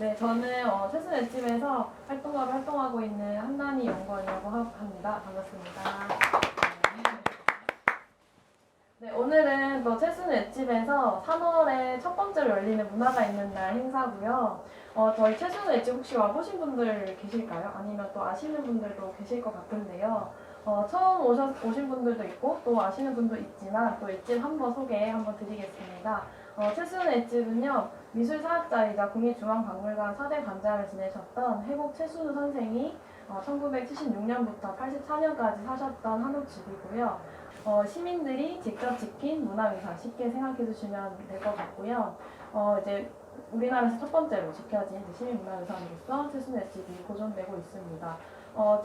네, 저는 최순 횟집에서 활동가로 활동하고 있는 한나니 연구원이라고 합니다. 반갑습니다. 네, 오늘은 또 최순 횟집에서 3월에 첫 번째로 열리는 문화가 있는 날 행사고요. 저희 최순 횟집 혹시 와보신 분들 계실까요? 아니면 또 아시는 분들도 계실 것 같은데요. 처음 오신 분들도 있고 또 아시는 분도 있지만 또 횟집 한번 소개 한번 드리겠습니다. 최순 횟집은요, 미술사학자이자 국립중앙박물관 4대 관장을 지내셨던 해곡 최순우 선생이 1976년부터 84년까지 사셨던 한옥집이고요. 시민들이 직접 지킨 문화유산 쉽게 생각해 주시면 될 것 같고요. 이제 우리나라에서 첫 번째로 지켜진 시민문화유산으로서 최순우 횟집이 보존되고 있습니다.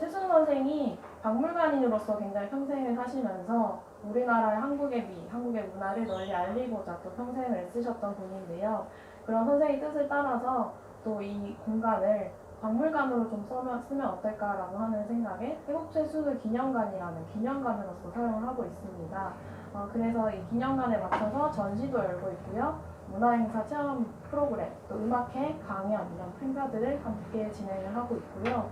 최순우 선생이 박물관인으로서 굉장히 평생을 사시면서 우리나라의 한국의 한국의 문화를 널리 알리고자 또 평생을 애쓰셨던 분인데요. 그런 선생의 뜻을 따라서 또 이 공간을 박물관으로 좀 쓰면 어떨까라고 하는 생각에 해국최순우 기념관이라는 기념관으로서 사용을 하고 있습니다. 그래서 이 기념관에 맞춰서 전시도 열고 있고요. 문화행사 체험 프로그램, 또 음악회, 강연 이런 행사들을 함께 진행을 하고 있고요.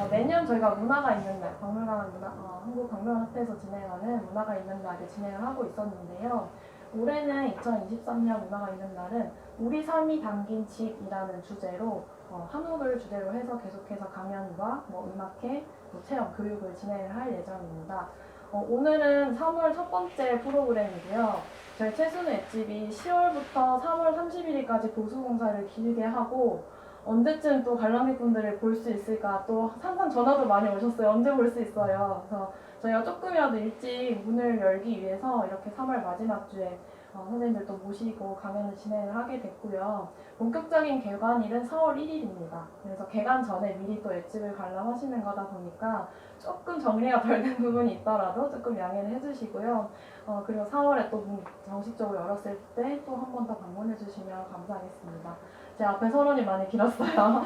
매년 저희가 문화가 있는 날, 한국박물관협회에서 진행하는 문화가 있는 날을 진행을 하고 있었는데요. 올해는 2023년 문화가 있는 날은 우리 삶이 담긴 집이라는 주제로 한옥을 주제로 해서 계속해서 강연과 음악회, 체험, 교육을 진행을 할 예정입니다. 오늘은 3월 첫 번째 프로그램이고요. 저희 최순우 횟집이 10월부터 3월 31일까지 보수공사를 길게 하고 언제쯤 또 관람객분들을 볼 수 있을까, 또 항상 전화도 많이 오셨어요. 언제 볼 수 있어요. 그래서 저희가 조금이라도 일찍 문을 열기 위해서 이렇게 3월 마지막 주에 선생님들도 모시고 강연을 진행을 하게 됐고요. 본격적인 개관일은 4월 1일입니다. 그래서 개관 전에 미리 또 횟집을 관람하시는 거다 보니까 조금 정리가 덜 된 부분이 있더라도 조금 양해를 해주시고요. 그리고 4월에 또 문 정식적으로 열었을 때 또 한 번 더 방문해 주시면 감사하겠습니다. 제 앞에 서론이 많이 길었어요.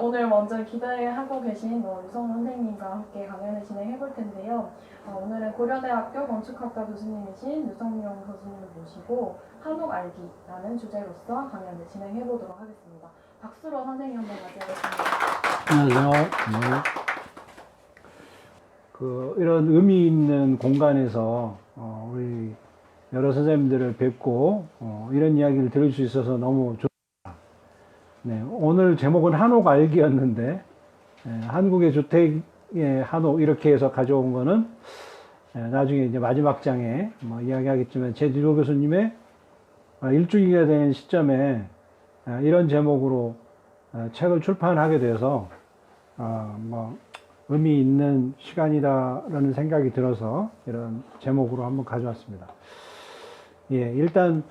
오늘 먼저 기대하고 계신 유성 선생님과 함께 강연을 진행해 볼 텐데요. 오늘은 고려대학교 건축학과 교수님이신 유성용 교수님을 모시고 한옥 알기라는 주제로서 강연을 진행해 보도록 하겠습니다. 박수로 선생님 한번 맞이하겠습니다. 안녕하세요. 네. 이런 의미 있는 공간에서 우리 여러 선생님들을 뵙고 이런 이야기를 들을 수 있어서 너무 좋습니다. 네, 오늘 제목은 한옥 알기였는데 한국의 주택의 한옥 이렇게 해서 가져온 거는 나중에 이제 마지막 장에 이야기하겠지만 제주도 교수님의 일주기가 된 시점에 이런 제목으로 책을 출판하게 돼서 의미 있는 시간이다라는 생각이 들어서 이런 제목으로 한번 가져왔습니다. 예, 일단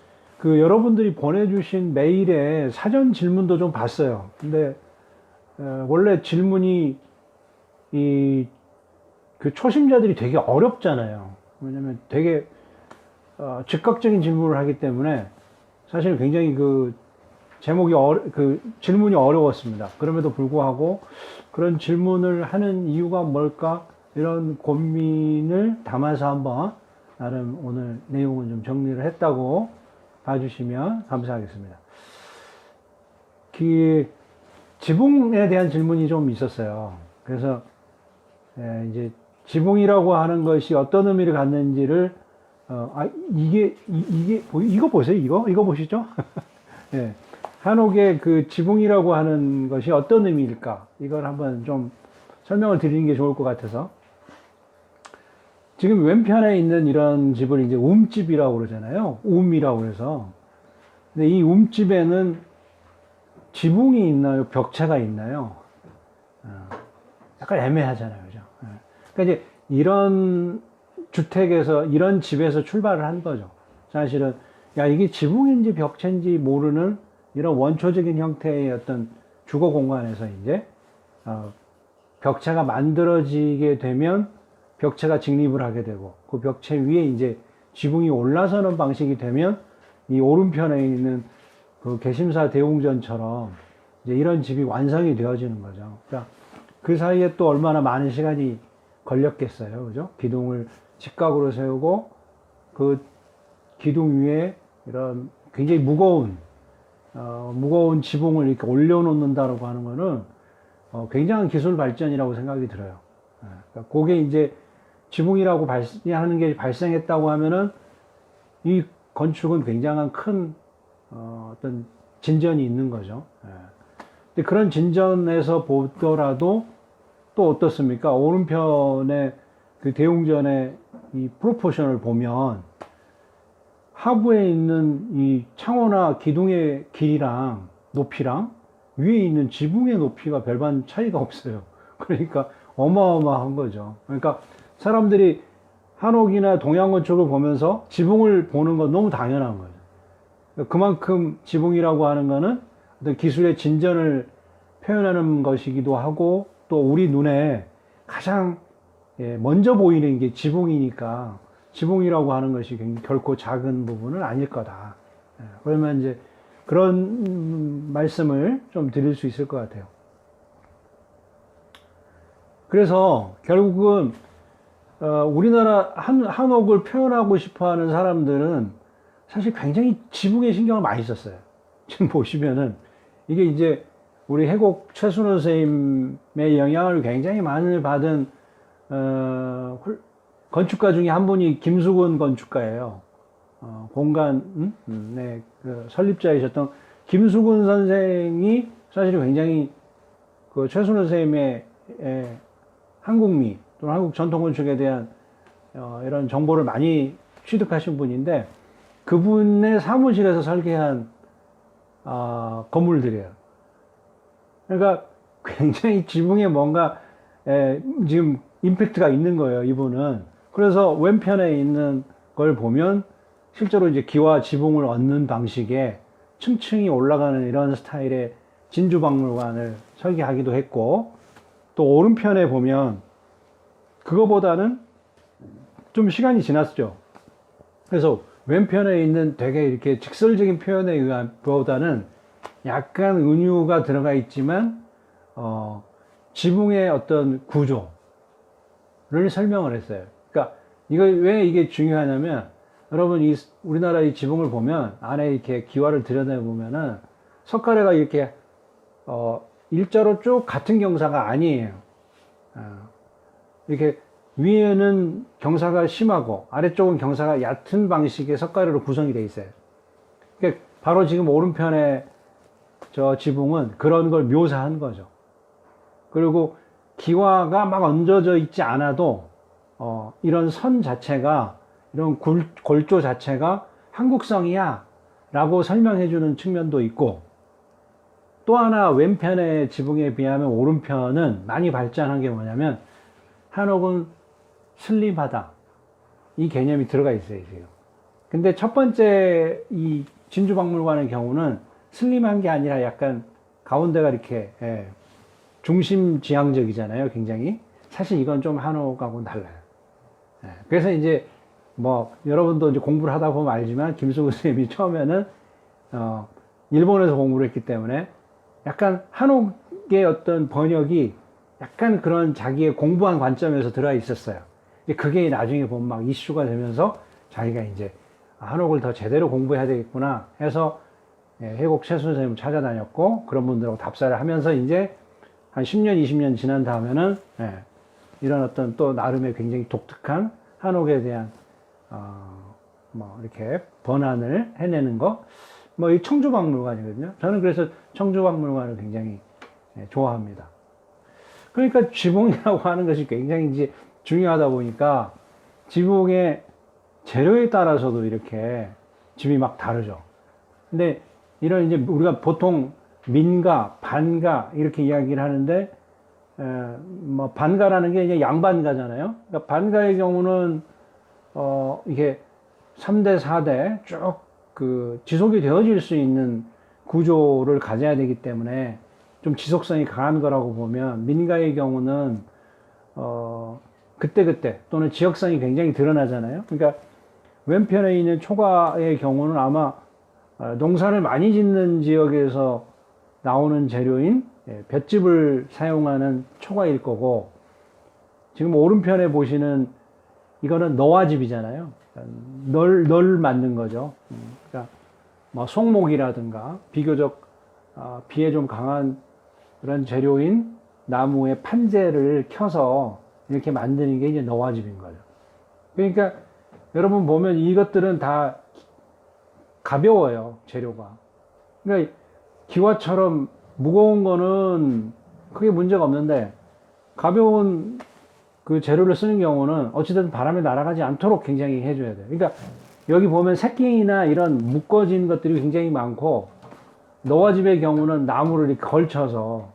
여러분들이 보내주신 메일에 사전 질문도 좀 봤어요. 근데 원래 질문이 초심자들이 되게 어렵잖아요. 왜냐면 되게 즉각적인 질문을 하기 때문에 사실 굉장히 제목이 질문이 어려웠습니다. 그럼에도 불구하고 그런 질문을 하는 이유가 뭘까? 이런 고민을 담아서 한번 나름 오늘 내용을 좀 정리를 했다고 봐주시면 감사하겠습니다. 지붕에 대한 질문이 좀 있었어요. 그래서 이제 지붕이라고 하는 것이 어떤 의미를 갖는지를 이거 보세요. 이거 보시죠. 예. 한옥의 지붕이라고 하는 것이 어떤 의미일까? 이걸 한번 좀 설명을 드리는 게 좋을 것 같아서. 지금 왼편에 있는 이런 집을 이제 움집이라고 그러잖아요. 움이라고 해서. 근데 이 움집에는 지붕이 있나요? 벽체가 있나요? 약간 애매하잖아요. 그죠? 그러니까 이제 이런 주택에서, 이런 집에서 출발을 한 거죠. 사실은, 이게 지붕인지 벽체인지 모르는 이런 원초적인 형태의 어떤 주거 공간에서 이제 벽체가 만들어지게 되면 벽체가 직립을 하게 되고 그 벽체 위에 이제 지붕이 올라서는 방식이 되면 이 오른편에 있는 개심사 대웅전처럼 이제 이런 집이 완성이 되어지는 거죠. 그러니까 그 사이에 또 얼마나 많은 시간이 걸렸겠어요. 그죠? 기둥을 직각으로 세우고 그 기둥 위에 이런 굉장히 무거운 무거운 지붕을 이렇게 올려놓는다라고 하는 거는 굉장한 기술 발전이라고 생각이 들어요. 그러니까 그게 이제 지붕이라고 하는 게 발생했다고 하면은 이 건축은 굉장한 큰 어떤 진전이 있는 거죠. 근데 그런 진전에서 보더라도 또 어떻습니까? 오른편에 그 대웅전의 이 프로포션을 보면 하부에 있는 이 창호나 기둥의 길이랑 높이랑 위에 있는 지붕의 높이가 별반 차이가 없어요. 그러니까 어마어마한 거죠. 그러니까 사람들이 한옥이나 동양 건축을 보면서 지붕을 보는 건 너무 당연한 거죠. 그만큼 지붕이라고 하는 거는 어떤 기술의 진전을 표현하는 것이기도 하고 또 우리 눈에 가장 먼저 보이는 게 지붕이니까 지붕이라고 하는 것이 결코 작은 부분은 아닐 거다. 그러면 이제 그런 말씀을 좀 드릴 수 있을 것 같아요. 그래서 결국은 우리나라 한옥을 표현하고 싶어하는 사람들은 사실 굉장히 지붕에 신경을 많이 썼어요. 지금 보시면은 이게 이제 우리 해곡 최순호 선생님의 영향을 굉장히 많이 받은 건축가 중에 한 분이 김수근 건축가예요. 공간 네, 그 설립자이셨던 김수근 선생이 사실 굉장히 그 최순호 선생님의 한국미 또는 한국 전통 건축에 대한 이런 정보를 많이 취득하신 분인데 그분의 사무실에서 설계한 건물들이에요. 그러니까 굉장히 지붕에 뭔가 지금 임팩트가 있는 거예요, 이분은. 그래서 왼편에 있는 걸 보면 실제로 이제 기와 지붕을 얻는 방식의 층층이 올라가는 이런 스타일의 진주박물관을 설계하기도 했고, 또 오른편에 보면 그거보다는 좀 시간이 지났죠. 그래서 왼편에 있는 되게 이렇게 직설적인 표현에 의한 보다는 약간 은유가 들어가 있지만 지붕의 어떤 구조를 설명을 했어요. 그러니까 왜 이게 중요하냐면 여러분 우리나라 이 지붕을 보면 안에 이렇게 기와를 들여다보면은 석가래가 이렇게 일자로 쭉 같은 경사가 아니에요. 이렇게 위에는 경사가 심하고 아래쪽은 경사가 얕은 방식의 석가래로 구성이 되어 있어요. 그러니까 바로 지금 오른편에 저 지붕은 그런 걸 묘사한 거죠. 그리고 기와가 막 얹어져 있지 않아도 이런 선 자체가 이런 골조 자체가 한국성이야 라고 설명해 주는 측면도 있고 또 하나 왼편의 지붕에 비하면 오른편은 많이 발전한 게 뭐냐면 한옥은 슬림하다 이 개념이 들어가 있어요 지금. 근데 첫 번째 이 진주박물관의 경우는 슬림한 게 아니라 약간 가운데가 이렇게 중심지향적이잖아요 굉장히. 사실 이건 좀 한옥하고는 달라요. 그래서 이제 뭐 여러분도 이제 공부를 하다 보면 알지만 김수근 선생님이 처음에는 일본에서 공부를 했기 때문에 약간 한옥의 어떤 번역이 약간 그런 자기의 공부한 관점에서 들어가 있었어요. 그게 나중에 보면 막 이슈가 되면서 자기가 이제 한옥을 더 제대로 공부해야 되겠구나 해서 해곡 최순호 선생님을 찾아다녔고 그런 분들하고 답사를 하면서 이제 한 10년, 20년 지난 다음에는 이런 어떤 또 나름의 굉장히 독특한 한옥에 대한 뭐 이렇게 번안을 해내는 거, 뭐 이 청주박물관이거든요. 저는 그래서 청주박물관을 굉장히 좋아합니다. 그러니까 지붕이라고 하는 것이 굉장히 이제 중요하다 보니까 지붕의 재료에 따라서도 이렇게 집이 막 다르죠. 근데 이런 이제 우리가 보통 민가, 반가 이렇게 이야기를 하는데 뭐 반가라는 게 이제 양반가잖아요. 그러니까 반가의 경우는 이게 3대, 4대 쭉 그 지속이 되어질 수 있는 구조를 가져야 되기 때문에 좀 지속성이 강한 거라고 보면 민가의 경우는 그때그때 또는 지역성이 굉장히 드러나잖아요. 그러니까 왼편에 있는 초가의 경우는 아마 농사를 많이 짓는 지역에서 나오는 재료인 볏짚을 사용하는 초가일 거고 지금 오른편에 보시는 이거는 너와집이잖아요. 널 만든 거죠. 그러니까 뭐 송목이라든가 비교적 비에 좀 강한 그런 재료인 나무의 판재를 켜서 이렇게 만드는 게 이제 너와집인 거죠. 그러니까 여러분 보면 이것들은 다 가벼워요, 재료가. 그러니까 기와처럼 무거운 거는 크게 문제가 없는데 가벼운 그 재료를 쓰는 경우는 어찌됐든 바람에 날아가지 않도록 굉장히 해줘야 돼요. 그러니까 여기 보면 새끼나 이런 묶어진 것들이 굉장히 많고 너와집의 경우는 나무를 이렇게 걸쳐서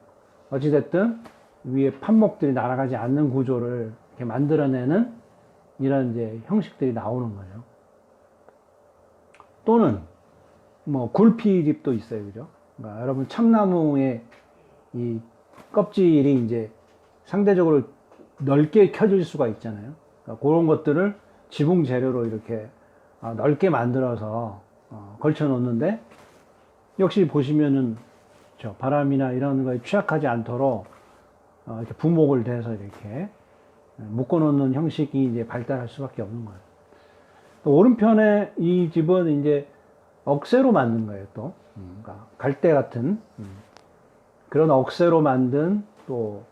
어찌됐든 위에 판목들이 날아가지 않는 구조를 이렇게 만들어내는 이런 이제 형식들이 나오는 거죠. 또는 뭐 굴피집도 있어요, 그죠? 그러니까 여러분 참나무의 이 껍질이 이제 상대적으로 넓게 켜질 수가 있잖아요. 그러니까 그런 것들을 지붕 재료로 이렇게 넓게 만들어서 걸쳐 놓는데 역시 보시면은 저 바람이나 이런 거에 취약하지 않도록 이렇게 부목을 대서 이렇게 묶어 놓는 형식이 이제 발달할 수밖에 없는 거예요. 또 오른편에 이 집은 이제 억새로 만든 거예요, 또. 그러니까 갈대 같은 그런 억새로 만든 또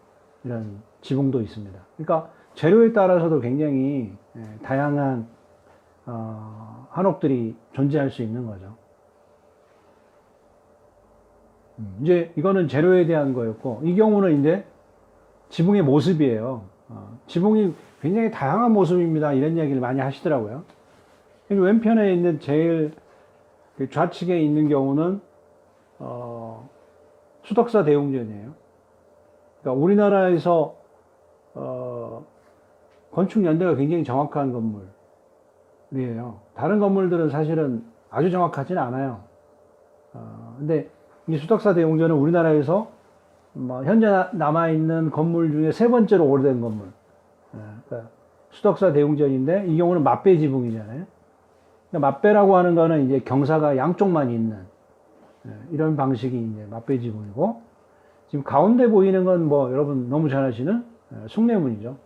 이런 지붕도 있습니다. 그러니까 재료에 따라서도 굉장히 다양한 한옥들이 존재할 수 있는 거죠. 이제 이거는 재료에 대한 거였고, 이 경우는 이제 지붕의 모습이에요. 지붕이 굉장히 다양한 모습입니다. 이런 이야기를 많이 하시더라고요. 왼편에 있는 제일 좌측에 있는 경우는 수덕사 대웅전이에요. 그러니까 우리나라에서 건축 연대가 굉장히 정확한 건물이에요. 다른 건물들은 사실은 아주 정확하지는 않아요. 근데 이 수덕사 대웅전은 우리나라에서 뭐 현재 남아있는 건물 중에 세 번째로 오래된 건물. 그러니까 수덕사 대웅전인데 이 경우는 맞배 지붕이잖아요. 그러니까 맞배라고 하는 거는 이제 경사가 양쪽만 있는 이런 방식이 이제 맞배 지붕이고, 지금 가운데 보이는 건 뭐 여러분 너무 잘 아시는 숭례문이죠.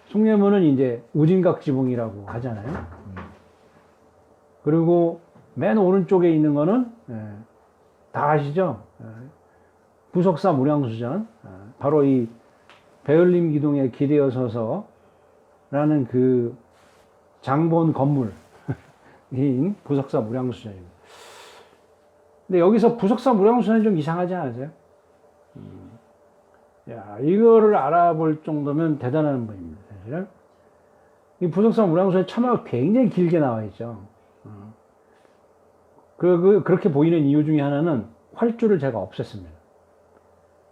숭례문은 이제 우진각 지붕이라고 하잖아요. 그리고 맨 오른쪽에 있는 거는 다 아시죠? 부석사 무량수전, 바로 이 배울림 기둥에 기대어 서서라는 그 장본 건물인 부석사 무량수전입니다. 근데 여기서 부석사 무량수전이 좀 이상하지 않으세요? 야, 이거를 알아볼 정도면 대단한 분입니다, 사실은. 이 부석사 무량수전에 참여가 굉장히 길게 나와 있죠. 그렇게 보이는 이유 중에 하나는 활주를 제가 없앴습니다.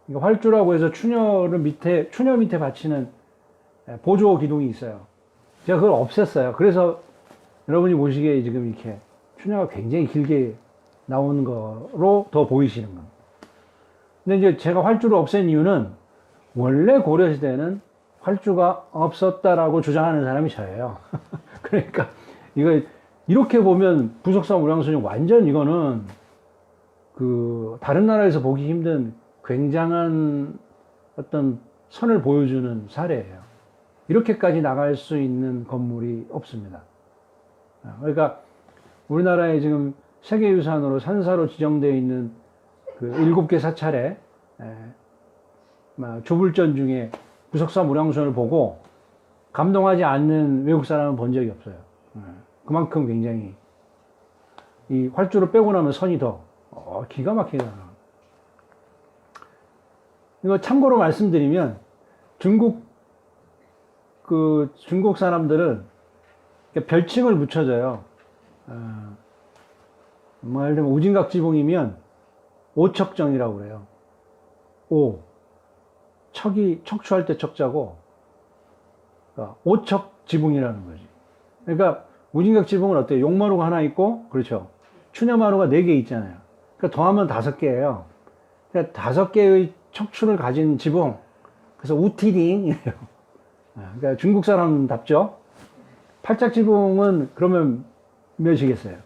그러니까 활주라고 해서 추녀 밑에 받치는 보조 기둥이 있어요. 제가 그걸 없앴어요. 그래서 여러분이 보시기에 지금 이렇게 추녀가 굉장히 길게 나오는 거로 더 보이시는 겁니다. 근데 이제 제가 활주를 없앤 이유는 원래 고려시대에는 활주가 없었다라고 주장하는 사람이 저예요. 그러니까 이거 이렇게 보면 부석사 무량수전 완전 이거는 그 다른 나라에서 보기 힘든 굉장한 어떤 선을 보여주는 사례예요. 이렇게까지 나갈 수 있는 건물이 없습니다. 그러니까 우리나라에 지금 세계유산으로 산사로 지정되어 있는 그 7개 사찰의 조불전 중에 부석사 무량수전을 보고 감동하지 않는 외국 사람은 본 적이 없어요. 그만큼 굉장히 이 활주를 빼고 나면 선이 더 기가 막히게 나와요. 이거 참고로 말씀드리면 중국 사람들은 별칭을 붙여줘요. 뭐 예를 들면 우진각 지붕이면 오척정이라고 그래요. 척이 척추할 때 척자고, 그러니까 오척 지붕이라는 거지. 그러니까 우진각 지붕은 어때요? 용마루가 하나 있고, 그렇죠. 추녀마루가 4개 있잖아요. 그러니까 더하면 5개예요. 그러니까 5개의 척추를 가진 지붕. 그래서 우티딩이에요. 그러니까 중국 사람답죠. 팔짝 지붕은 그러면 몇이겠어요?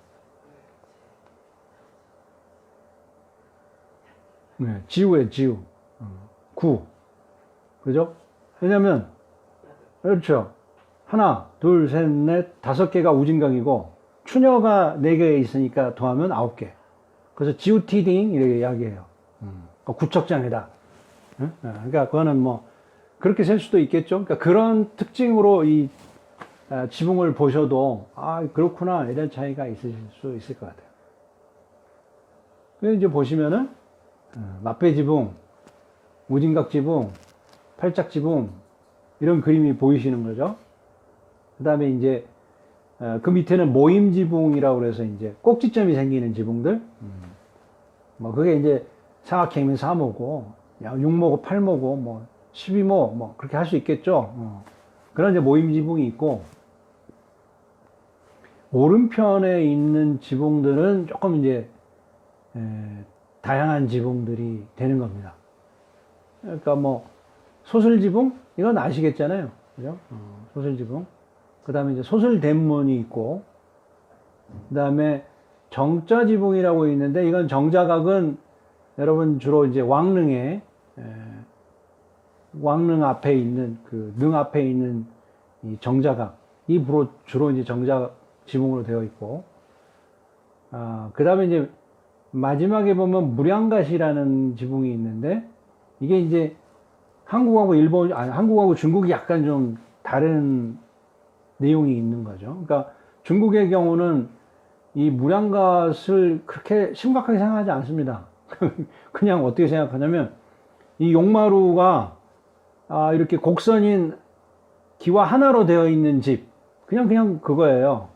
네, 지우예요, 지우. 9. 그죠? 왜냐면, 그렇죠. 하나, 둘, 셋, 넷, 5개가 우진각이고, 추녀가 4개 있으니까 더하면 9개. 그래서 지우티딩 이렇게 이야기해요. 구척장이다. 그러니까 그거는 뭐 그렇게 셀 수도 있겠죠. 그러니까 그런 특징으로 이 지붕을 보셔도 아 그렇구나 이런 차이가 있을 수 있을 것 같아요. 그래서 이제 보시면은 맞배 지붕, 무진각 지붕, 팔짝 지붕 이런 그림이 보이시는 거죠. 그 다음에 이제 그 밑에는 모임 지붕이라고 그래서 이제 꼭지점이 생기는 지붕들. 뭐 그게 이제 삼각형이면 4모고 6모고 8모고 뭐 12모 뭐 그렇게 할 수 있겠죠. 그런 이제 모임 지붕이 있고 오른편에 있는 지붕들은 조금 이제 다양한 지붕들이 되는 겁니다. 그러니까 뭐 소슬 지붕 이건 아시겠잖아요, 그죠? 소슬 지붕. 그 다음에 이제 소슬 대문이 있고, 그 다음에 정자 지붕이라고 있는데 이건 정자각은 여러분 주로 이제 왕릉에 왕릉 앞에 있는 그 능 앞에 있는 이 정자각 이 주로 이제 정자 지붕으로 되어 있고, 그 다음에 이제 마지막에 보면 무량갓이라는 지붕이 있는데 이게 이제 한국하고 한국하고 중국이 약간 좀 다른 내용이 있는 거죠. 그러니까 중국의 경우는 이 무량갓을 그렇게 심각하게 생각하지 않습니다. 그냥 어떻게 생각하냐면 이 용마루가 이렇게 곡선인 기와 하나로 되어 있는 집 그냥 그거예요.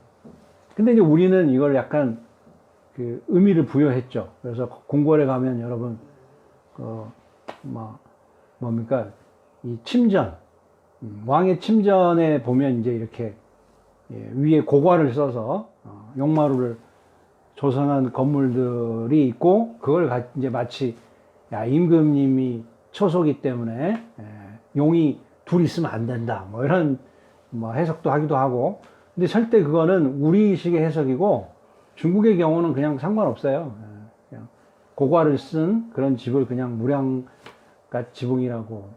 근데 이제 우리는 이걸 약간 그 의미를 부여했죠. 그래서 궁궐에 가면 여러분 뭡니까 이 침전 왕의 침전에 보면 이제 이렇게 위에 고관을 써서 용마루를 조성한 건물들이 있고 그걸 이제 마치 임금님이 처소기 때문에 용이 둘 있으면 안 된다 뭐 이런 뭐 해석도 하기도 하고, 근데 절대 그거는 우리식의 해석이고 중국의 경우는 그냥 상관없어요. 그냥 고관을 쓴 그런 집을 그냥 무량갓 지붕이라고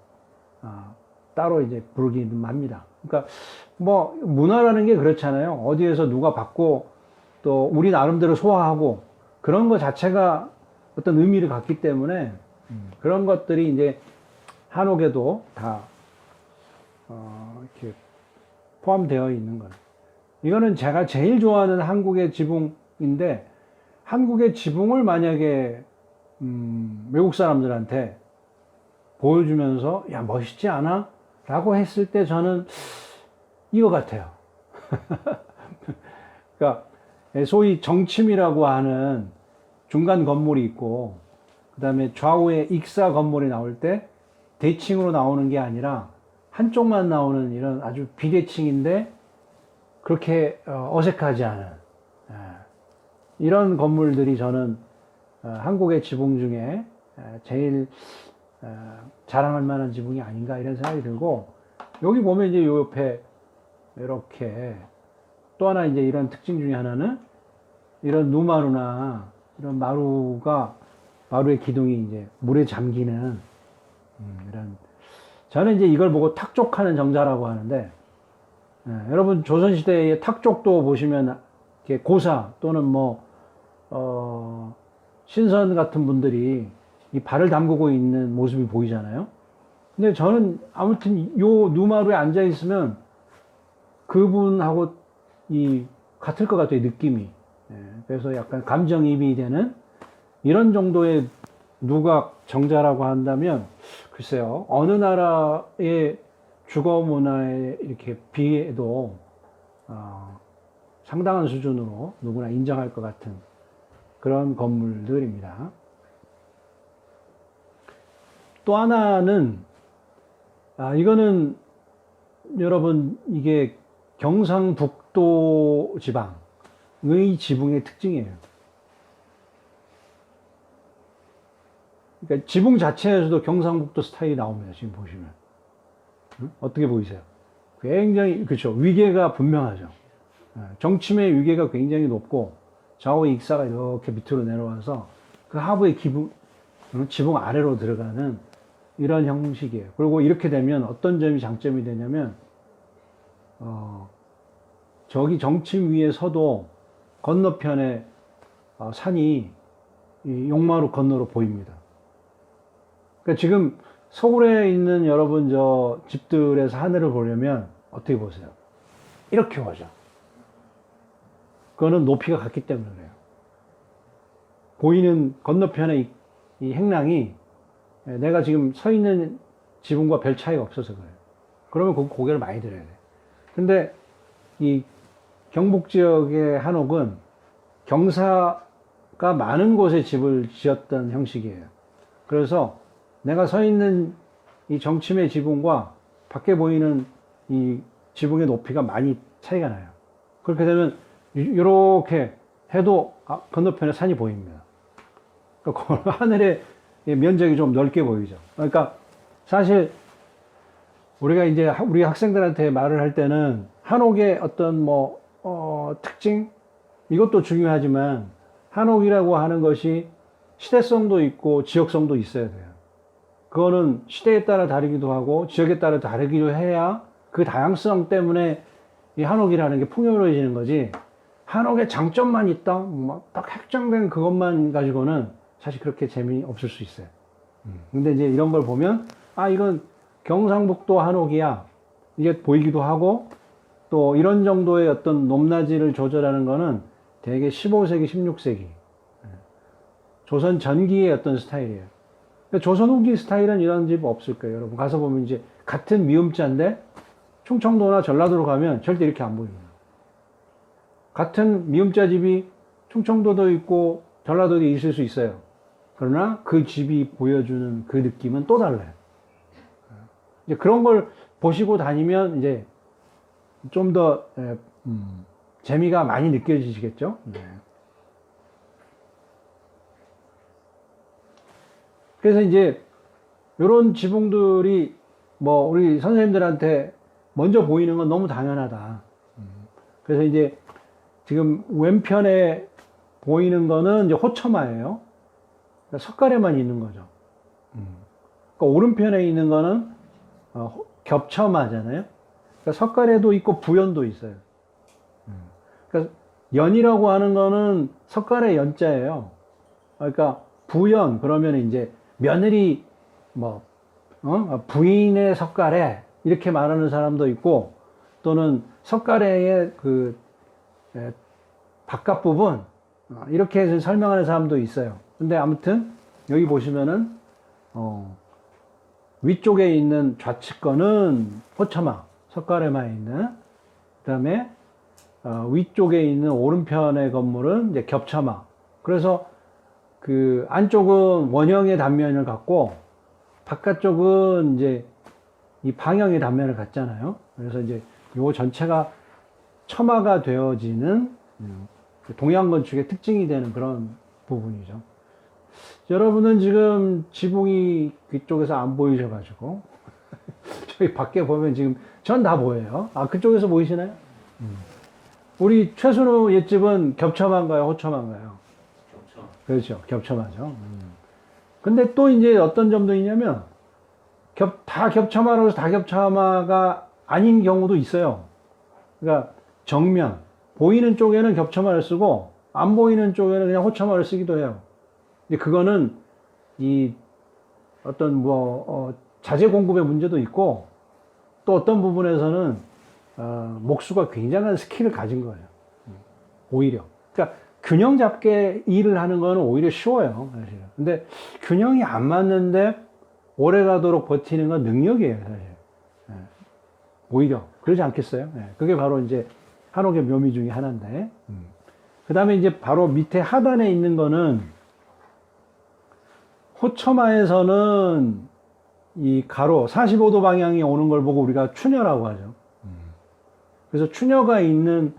따로 이제 부르기는 합니다. 그러니까 뭐 문화라는 게 그렇잖아요. 어디에서 누가 받고 또 우리 나름대로 소화하고 그런 것 자체가 어떤 의미를 갖기 때문에 그런 것들이 이제 한옥에도 다 이렇게 포함되어 있는 거예요. 이거는 제가 제일 좋아하는 한국의 지붕인데 한국의 지붕을 만약에 외국 사람들한테 보여주면서 야 멋있지 않아? 라고 했을 때 저는 이거 같아요. 그러니까 소위 정침이라고 하는 중간 건물이 있고 그 다음에 좌우에 익사 건물이 나올 때 대칭으로 나오는 게 아니라 한쪽만 나오는 이런 아주 비대칭인데 그렇게 어색하지 않은 이런 건물들이 저는 한국의 지붕 중에 제일 자랑할 만한 지붕이 아닌가 이런 생각이 들고, 여기 보면 이제 요 옆에 이렇게 또 하나 이제 이런 특징 중에 하나는 이런 누마루나 이런 마루의 기둥이 이제 물에 잠기는 이런, 저는 이제 이걸 보고 탁족하는 정자라고 하는데 여러분 조선시대의 탁족도 보시면 이렇게 고사 또는 신선 같은 분들이 이 발을 담그고 있는 모습이 보이잖아요. 근데 저는 아무튼 요 누마루에 앉아 있으면 그분하고 같을 것 같아요, 느낌이. 그래서 약간 감정이입이 되는 이런 정도의 누각 정자라고 한다면 글쎄요, 어느 나라의 주거 문화에 이렇게 비해도 상당한 수준으로 누구나 인정할 것 같은 그런 건물들입니다. 또 하나는 이거는 여러분 이게 경상북도 지방의 지붕의 특징이에요. 그러니까 지붕 자체에서도 경상북도 스타일이 나옵니다. 지금 보시면 어떻게 보이세요? 굉장히 그렇죠. 위계가 분명하죠. 정침의 위계가 굉장히 높고 좌우의 익사가 이렇게 밑으로 내려와서 그 하부의 지붕 아래로 들어가는 이런 형식이에요. 그리고 이렇게 되면 어떤 점이 장점이 되냐면 저기 정침 위에 서도 건너편에 산이 이 용마루 건너로 보입니다. 그러니까 지금 서울에 있는 여러분 저 집들에서 하늘을 보려면 어떻게 보세요? 이렇게 보죠. 그거는 높이가 같기 때문에 그래요. 보이는 건너편에 이 행랑이 내가 지금 서 있는 지붕과 별 차이가 없어서 그래요. 그러면 고개를 많이 들어야 돼. 근데 이 경북 지역의 한옥은 경사가 많은 곳에 집을 지었던 형식이에요. 그래서 내가 서 있는 이 정침의 지붕과 밖에 보이는 이 지붕의 높이가 많이 차이가 나요. 그렇게 되면 이렇게 해도 건너편에 산이 보입니다. 그러니까 하늘의 면적이 좀 넓게 보이죠. 그러니까 사실 우리가 이제 우리 학생들한테 말을 할 때는 한옥의 어떤 특징 이것도 중요하지만 한옥이라고 하는 것이 시대성도 있고 지역성도 있어야 돼요. 그거는 시대에 따라 다르기도 하고 지역에 따라 다르기도 해야 그 다양성 때문에 이 한옥이라는 게 풍요로워지는 거지. 한옥에 장점만 있다, 딱 확정된 그것만 가지고는 사실 그렇게 재미없을 수 있어요. 근데 이제 이런 걸 보면, 이건 경상북도 한옥이야. 이게 보이기도 하고, 또 이런 정도의 어떤 높낮이를 조절하는 거는 대개 15세기, 16세기. 조선 전기의 어떤 스타일이에요. 그러니까 조선 후기 스타일은 이런 집 없을 거예요. 여러분 가서 보면 이제 같은 미음자인데 충청도나 전라도로 가면 절대 이렇게 안 보입니다. 같은 미음자 집이 충청도도 있고 전라도도 있을 수 있어요. 그러나 그 집이 보여주는 그 느낌은 또 달라요. 이제 그런 걸 보시고 다니면 이제 좀 더 재미가 많이 느껴지시겠죠? 네. 그래서 이제 이런 지붕들이 우리 선생님들한테 먼저 보이는 건 너무 당연하다. 그래서 이제 지금 왼편에 보이는 거는 이제 호처마예요. 그러니까 석가래만 있는 거죠. 그러니까 오른편에 있는 거는 겹처마잖아요. 그러니까 석가래도 있고 부연도 있어요. 그러니까 연이라고 하는 거는 석가래 연자예요. 그러니까 부연 그러면 이제 며느리 부인의 석가래 이렇게 말하는 사람도 있고 또는 석가래의 그 바깥 부분 이렇게 해서 설명하는 사람도 있어요. 근데 아무튼 여기 보시면은 위쪽에 있는 좌측 거는 호처마 석가래마에 있는, 그 다음에 위쪽에 있는 오른편의 건물은 이제 겹처마. 그래서 그 안쪽은 원형의 단면을 갖고 바깥쪽은 이제 이 방형의 단면을 갖잖아요. 그래서 이제 요 전체가 처마가 되어지는 동양 건축의 특징이 되는 그런 부분이죠. 여러분은 지금 지붕이 그쪽에서 안 보이셔가지고 저기 밖에 보면 지금 전 다 보여요. 그쪽에서 보이시나요? 우리 최순우 옛집은 겹처마인가요? 호처마인가요? 겹처. 그렇죠. 겹처마죠. 근데 또 이제 어떤 점도 있냐면 다 겹처마라고 해서 다 겹처마가 아닌 경우도 있어요. 그러니까 정면 보이는 쪽에는 겹처마를 쓰고 안 보이는 쪽에는 그냥 호처마를 쓰기도 해요. 근데 그거는 이 어떤 자재 공급의 문제도 있고 또 어떤 부분에서는 목수가 굉장한 스킬을 가진 거예요. 오히려. 그러니까 균형 잡게 일을 하는 거는 오히려 쉬워요. 사실은. 근데 균형이 안 맞는데 오래 가도록 버티는 건 능력이에요. 사실. 오히려. 그러지 않겠어요? 그게 바로 이제 한옥의 묘미 중에 하나인데. 그 다음에 이제 바로 밑에 하단에 있는 거는 호처마에서는 이 가로 45도 방향이 오는 걸 보고 우리가 추녀라고 하죠. 그래서 추녀가 있는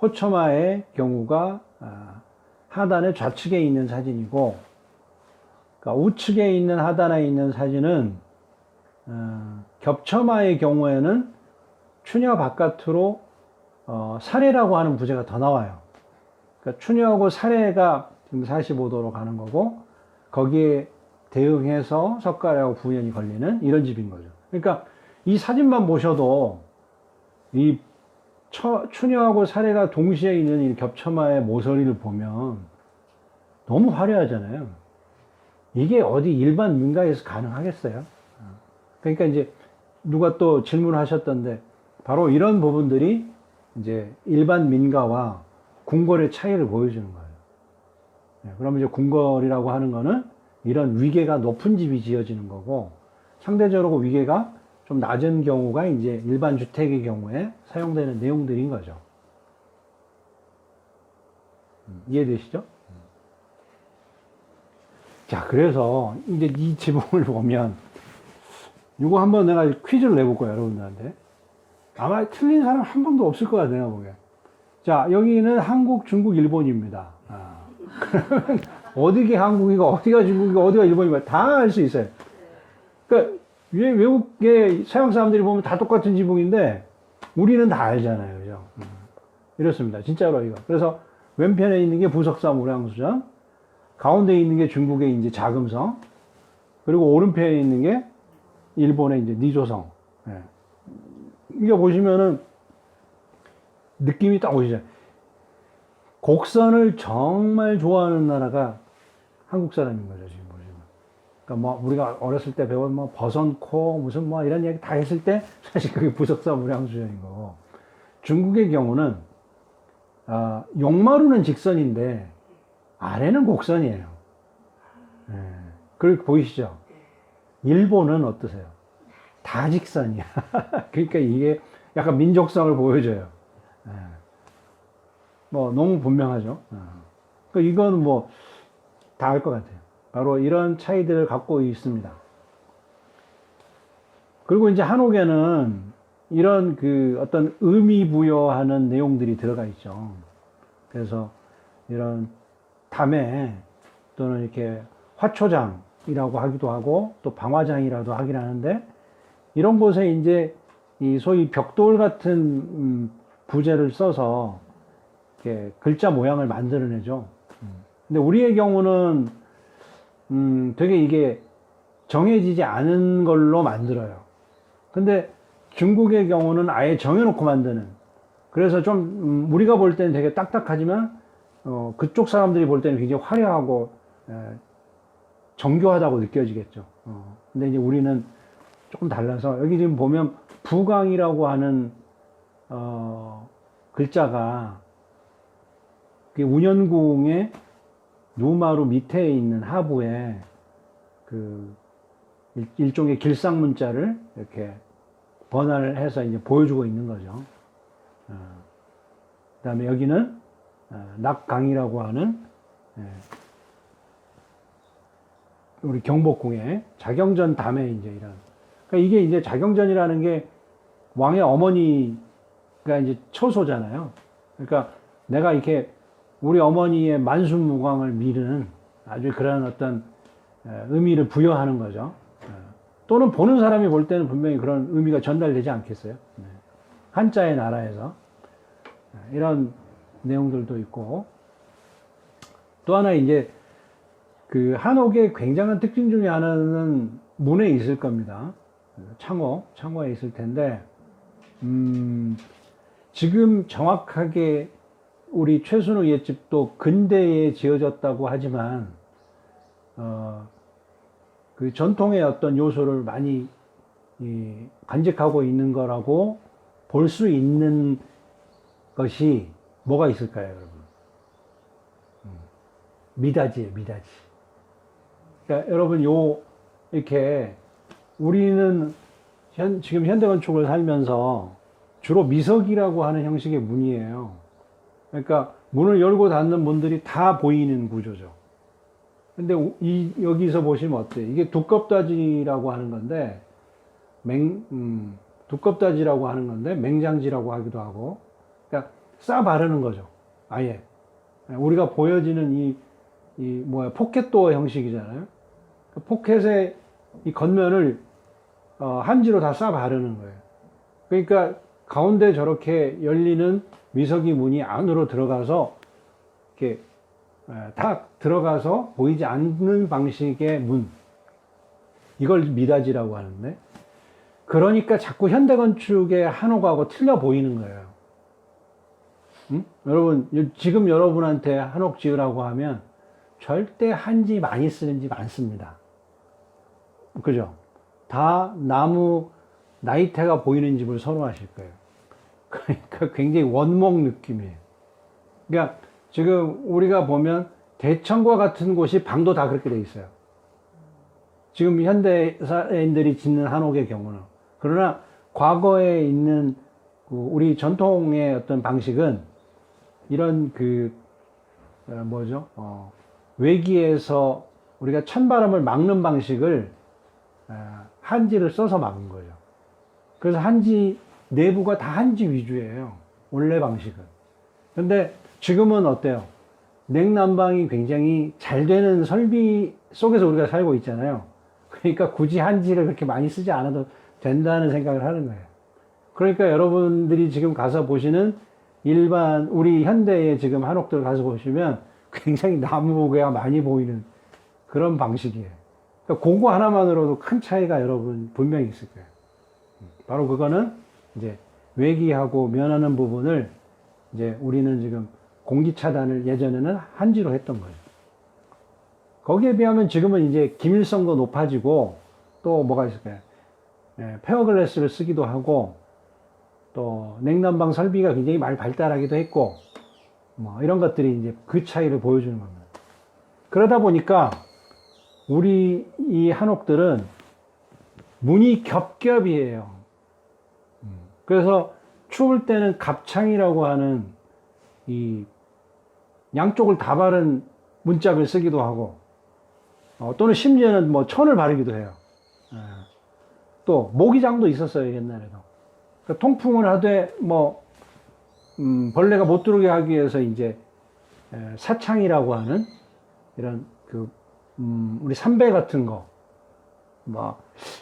호처마의 경우가 하단의 좌측에 있는 사진이고, 그러니까 우측에 있는 하단에 있는 사진은 겹처마의 경우에는 추녀 바깥으로 사례라고 하는 부재가 더 나와요. 그러니까 추녀하고 사례가 지금 45도로 가는 거고 거기에 대응해서 석가래하고 부연이 걸리는 이런 집인 거죠. 그러니까 이 사진만 보셔도 이 추녀하고 사례가 동시에 있는 이 겹쳐마의 모서리를 보면 너무 화려하잖아요. 이게 어디 일반 민가에서 가능하겠어요? 그러니까 이제 누가 또 질문하셨던데 바로 이런 부분들이 이제 일반 민가와 궁궐의 차이를 보여주는 거예요. 그러면 이제 궁궐이라고 하는 거는 이런 위계가 높은 집이 지어지는 거고 상대적으로 위계가 좀 낮은 경우가 이제 일반 주택의 경우에 사용되는 내용들인 거죠. 이해되시죠? 자, 그래서 이제 이 지붕을 보면 이거 한번 내가 퀴즈를 내볼 거야, 여러분들한테. 아마 틀린 사람 한 명도 없을 것 같아, 내가 보기엔. 자, 여기는 한국, 중국, 일본입니다. 그러면 어디가 한국이고, 어디가 중국이고, 어디가 일본이고 다 알 수 있어요. 그러니까 외국의 서양 사람들이 보면 다 똑같은 지붕인데 우리는 다 알잖아요, 그죠? 이렇습니다, 진짜로 이거. 그래서 왼편에 있는 게 부석사 무량수전, 가운데 있는 게 중국의 이제 자금성, 그리고 오른편에 있는 게 일본의 이제 니조성. 예. 이게 보시면은 느낌이 딱 오시죠. 곡선을 정말 좋아하는 나라가 한국 사람인 거죠, 지금 보시면. 그러니까 뭐 우리가 어렸을 때 배운 뭐 버선코 무슨 뭐 이런 얘기 다 했을 때 사실 그게 부석사 무량수전인 거고. 중국의 경우는 용마루는 직선인데 아래는 곡선이에요. 예. 그걸 보이시죠? 일본은 어떠세요? 다 직선이야. 그러니까 이게 약간 민족성을 보여줘요. 예. 뭐 너무 분명하죠. 그러니까 이건 뭐 다 알 것 같아요. 바로 이런 차이들을 갖고 있습니다. 그리고 이제 한옥에는 이런 그 어떤 의미 부여하는 내용들이 들어가 있죠. 그래서 이런 담에 또는 이렇게 화초장이라고 하기도 하고 또 방화장이라도 하긴 하는데 이런 곳에 이제 이 소위 벽돌 같은 부재를 써서 이렇게 글자 모양을 만들어내죠. 근데 우리의 경우는 되게 이게 정해지지 않은 걸로 만들어요. 근데 중국의 경우는 아예 정해놓고 만드는. 그래서 좀 우리가 볼 때는 되게 딱딱하지만 그쪽 사람들이 볼 때는 굉장히 화려하고 정교하다고 느껴지겠죠. 근데 이제 우리는 조금 달라서 여기 지금 보면 부강이라고 하는 글자가 운현궁의 누마루 밑에 있는 하부에 그 일종의 길상문자를 이렇게 번화를 해서 이제 보여주고 있는 거죠. 그 다음에 여기는 낙강이라고 하는 우리 경복궁의 자경전 담에 이제 이런. 그러니까 이게 이제 자경전이라는 게 왕의 어머니가 이제 처소잖아요. 그러니까 내가 이렇게 우리 어머니의 만순무광을 미는 아주 그런 어떤 의미를 부여하는 거죠. 또는 보는 사람이 볼 때는 분명히 그런 의미가 전달되지 않겠어요? 한자의 나라에서 이런 내용들도 있고 또 하나 이제 그 한옥의 굉장한 특징 중에 하나는 문에 있을 겁니다. 창호에 있을 텐데 지금 정확하게 우리 최순우 옛집도 근대에 지어졌다고 하지만 그 전통의 어떤 요소를 많이 간직하고 있는 거라고 볼 수 있는 것이 뭐가 있을까요, 여러분? 미닫이에요, 미닫이. 그러니까 여러분 이렇게 우리는 지금 현대건축을 살면서 주로 미석이라고 하는 형식의 문이에요. 그러니까 문을 열고 닫는 문들이 다 보이는 구조죠. 근데 여기서 보시면 어때요? 이게 두껍다지라고 하는 건데 두껍다지라고 하는 건데 맹장지라고 하기도 하고, 그러니까 싸 바르는 거죠. 아예 우리가 보여지는 이 포켓도어 형식이잖아요. 포켓의 이 겉면을 한지로 다 싸 바르는 거예요. 그러니까 가운데 저렇게 열리는 미석이 문이 안으로 들어가서 이렇게 다 들어가서 보이지 않는 방식의 문, 이걸 미닫이라고 하는데, 그러니까 자꾸 현대건축의 한옥하고 틀려 보이는 거예요. 응? 여러분, 지금 여러분한테 한옥 지으라고 하면 절대 한지 많이 쓰는 집 안 씁니다. 그죠? 다 나무 나이테가 보이는 집을 선호하실 거예요. 그러니까 굉장히 원목 느낌이에요. 그러니까 지금 우리가 보면 대청과 같은 곳이 방도 다 그렇게 돼 있어요. 지금 현대사인들이 짓는 한옥의 경우는. 그러나 과거에 있는 우리 전통의 어떤 방식은 이런 외기에서 우리가 찬바람을 막는 방식을 한지를 써서 막은 거죠. 그래서 한지 내부가 다 한지 위주예요. 원래 방식은. 근데 지금은 어때요? 냉난방이 굉장히 잘 되는 설비 속에서 우리가 살고 있잖아요. 그러니까 굳이 한지를 그렇게 많이 쓰지 않아도 된다는 생각을 하는 거예요. 그러니까 여러분들이 지금 가서 보시는 일반 우리 현대의 지금 한옥들 가서 보시면 굉장히 나무가 많이 보이는 그런 방식이에요. 그러니까 그거 하나만으로도 큰 차이가 여러분 분명히 있을 거예요. 바로 그거는 이제 외기하고 면하는 부분을 이제 우리는 지금 공기 차단을 예전에는 한지로 했던 거예요. 거기에 비하면 지금은 이제 기밀성도 높아지고 또 뭐가 있을까요? 페어글라스를 쓰기도 하고 또 냉난방 설비가 굉장히 많이 발달하기도 했고 뭐 이런 것들이 이제 그 차이를 보여주는 겁니다. 그러다 보니까 우리 이 한옥들은 문이 겹겹이에요. 그래서 추울 때는 갑창이라고 하는 이 양쪽을 다 바른 문짝을 쓰기도 하고 또는 심지어는 뭐 천을 바르기도 해요. 또 모기장도 있었어요 옛날에도. 그러니까 통풍을 하되 벌레가 못 들어오게 하기 위해서 이제 사창이라고 하는 이런 우리 삼배 같은 거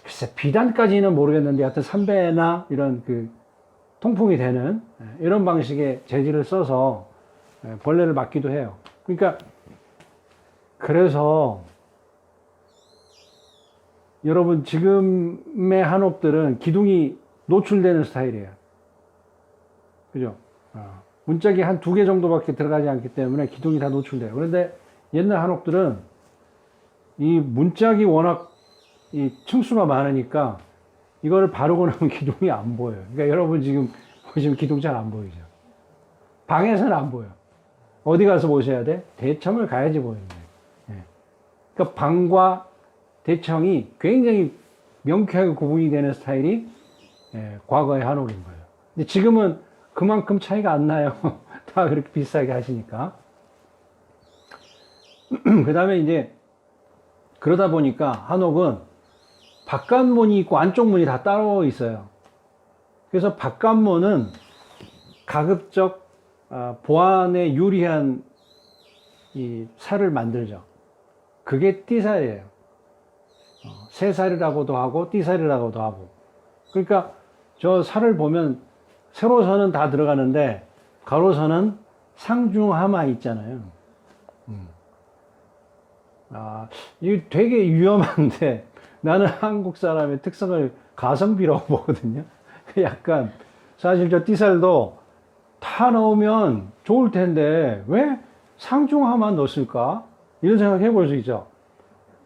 글쎄 비단까지는 모르겠는데 하여튼 삼배나 이런 통풍이 되는 이런 방식의 재질을 써서 벌레를 막기도 해요. 그러니까 그래서 여러분 지금의 한옥들은 기둥이 노출되는 스타일이에요. 그죠? 문짝이 한 2개 정도밖에 들어가지 않기 때문에 기둥이 다 노출돼요. 그런데 옛날 한옥들은 이 문짝이 워낙 이 층수가 많으니까 이거를 바르고 나면 기둥이 안 보여요. 그러니까 여러분 지금 보시면 기둥 잘 안 보이죠? 방에서는 안 보여. 어디 가서 보셔야 돼? 대청을 가야지 보이는 거예요. 그러니까 방과 대청이 굉장히 명쾌하게 구분이 되는 스타일이 과거의 한옥인 거예요. 근데 지금은 그만큼 차이가 안 나요. 다 그렇게 비슷하게 하시니까. 그 다음에 이제 그러다 보니까 한옥은 바깥문이 있고 안쪽 문이 다 따로 있어요. 그래서 바깥문은 가급적 보안에 유리한 이 살을 만들죠. 그게 띠살이에요. 새살이라고도 하고 띠살이라고도 하고. 그러니까 저 살을 보면 세로선은 다 들어가는데 가로선은 상중하마 있잖아요. 이게 되게 위험한데 나는 한국 사람의 특성을 가성비라고 보거든요. 약간 사실 저 띠살도 다 넣으면 좋을 텐데 왜 상중하만 넣었을까? 이런 생각 해볼 수 있죠.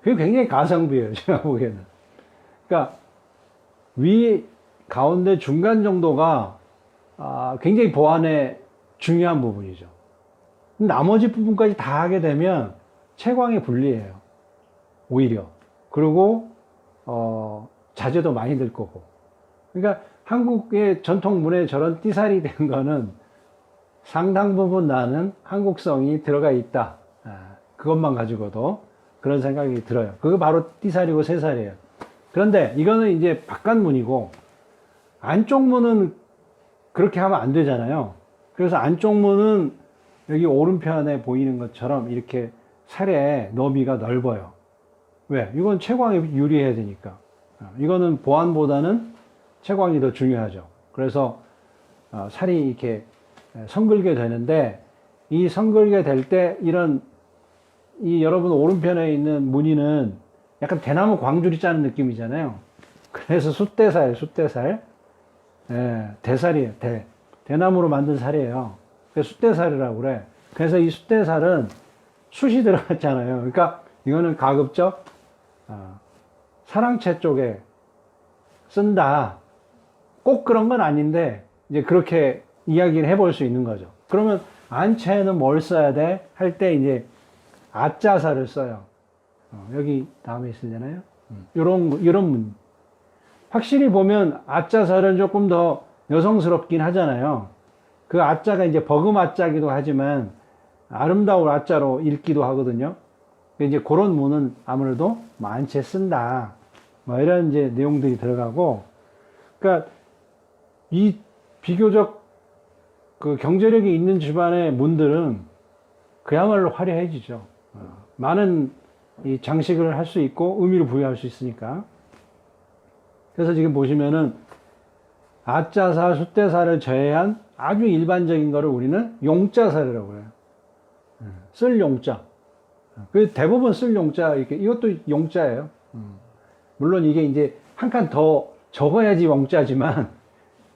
그게 굉장히 가성비예요. 제가 보기에는. 그러니까 위 가운데 중간 정도가 굉장히 보안에 중요한 부분이죠. 나머지 부분까지 다 하게 되면 채광에 불리해요. 오히려. 그리고 자재도 많이 들 거고. 그러니까 한국의 전통문에 저런 띠살이 된 거는 상당 부분 나는 한국성이 들어가 있다. 그것만 가지고도 그런 생각이 들어요. 그거 바로 띠살이고 새살이에요. 그런데 이거는 이제 바깥문이고 안쪽 문은 그렇게 하면 안 되잖아요. 그래서 안쪽 문은 여기 오른편에 보이는 것처럼 이렇게 살의 너비가 넓어요. 왜? 이건 채광에 유리해야 되니까. 이거는 보안보다는 채광이 더 중요하죠. 그래서 살이 이렇게 성글게 되는데 이 성글게 될 때 이 여러분 오른편에 있는 무늬는 약간 대나무 광줄이 짜는 느낌이잖아요. 그래서 숫대살. 대살이에요. 대나무로 만든 살이에요. 숫대살이라고 그래. 그래서 이 숫대살은 숫이 들어갔잖아요. 그러니까 이거는 가급적 사랑채 쪽에 쓴다. 꼭 그런 건 아닌데 이제 그렇게 이야기를 해볼 수 있는 거죠. 그러면 안채는 뭘 써야 돼? 할 때 이제 아자사를 써요. 여기 다음에 쓰잖아요. 이런 문. 확실히 보면 아자살은 조금 더 여성스럽긴 하잖아요. 그 아자가 이제 버금 아자기도 하지만 아름다운 아자로 읽기도 하거든요. 이제 그런 문은 아무래도 안채 쓴다. 뭐 이런 이제 내용들이 들어가고, 그러니까 이 비교적 그 경제력이 있는 집안의 문들은 그야말로 화려해지죠. 많은 이 장식을 할 수 있고 의미를 부여할 수 있으니까. 그래서 지금 보시면은 아자사, 숫대사를 제외한 아주 일반적인 거를 우리는 용자사라고 해요. 쓸 용자. 그 대부분 쓸 용자, 이렇게, 이것도 용자예요. 물론 이게 이제 한 칸 더 적어야지 용자지만,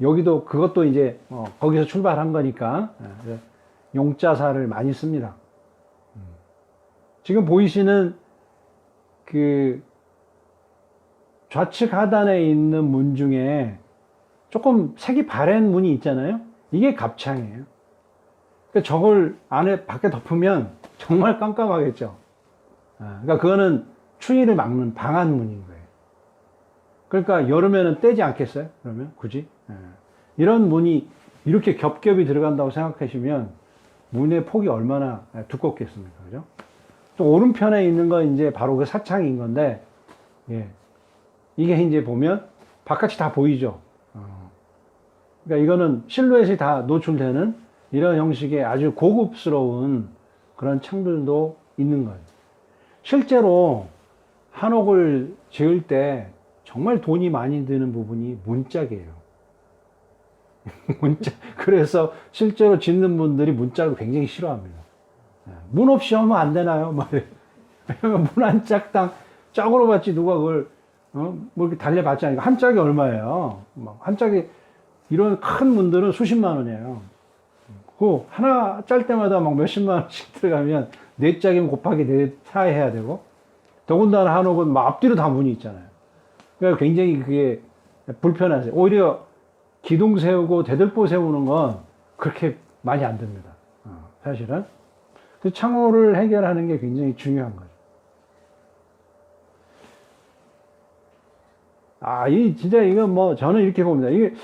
여기도 그것도 이제, 거기서 출발한 거니까, 용자사를 많이 씁니다. 지금 보이시는 그 좌측 하단에 있는 문 중에 조금 색이 바랜 문이 있잖아요. 이게 갑창이에요. 그러니까 저걸 안에 밖에 덮으면 정말 깜깜하겠죠. 그러니까 그거는 추위를 막는 방한 문인 거예요. 그러니까 여름에는 떼지 않겠어요? 그러면 굳이 이런 문이 이렇게 겹겹이 들어간다고 생각하시면 문의 폭이 얼마나 두껍겠습니까? 그죠? 또 오른편에 있는 건 이제 바로 그 사창인 건데, 예. 이게 이제 보면 바깥이 다 보이죠. 그러니까 이거는 실루엣이 다 노출되는 이런 형식의 아주 고급스러운 그런 창들도 있는 거예요. 실제로 한옥을 지을 때 정말 돈이 많이 드는 부분이 문짝이에요. 문짝. 그래서 실제로 짓는 분들이 문짝을 굉장히 싫어합니다. 문 없이 하면 안 되나요? 문 한 짝당 짝으로 받지 누가 그걸 뭐 이렇게 달려봤지 않으니까 한 짝이 얼마예요? 한 짝이 이런 큰 문들은 수십만 원이에요. 그 하나 짤 때마다 막 몇십만 원씩 들어가면 네 짝이면 곱하기 네 사해야 되고, 더군다나 한옥은 막 앞뒤로 다 문이 있잖아요. 그러니까 굉장히 그게 불편하세요. 오히려 기둥 세우고 대들보 세우는 건 그렇게 많이 안 듭니다. 사실은. 그 창호를 해결하는 게 굉장히 중요한 거죠. 진짜 이건 뭐 저는 이렇게 봅니다. 이게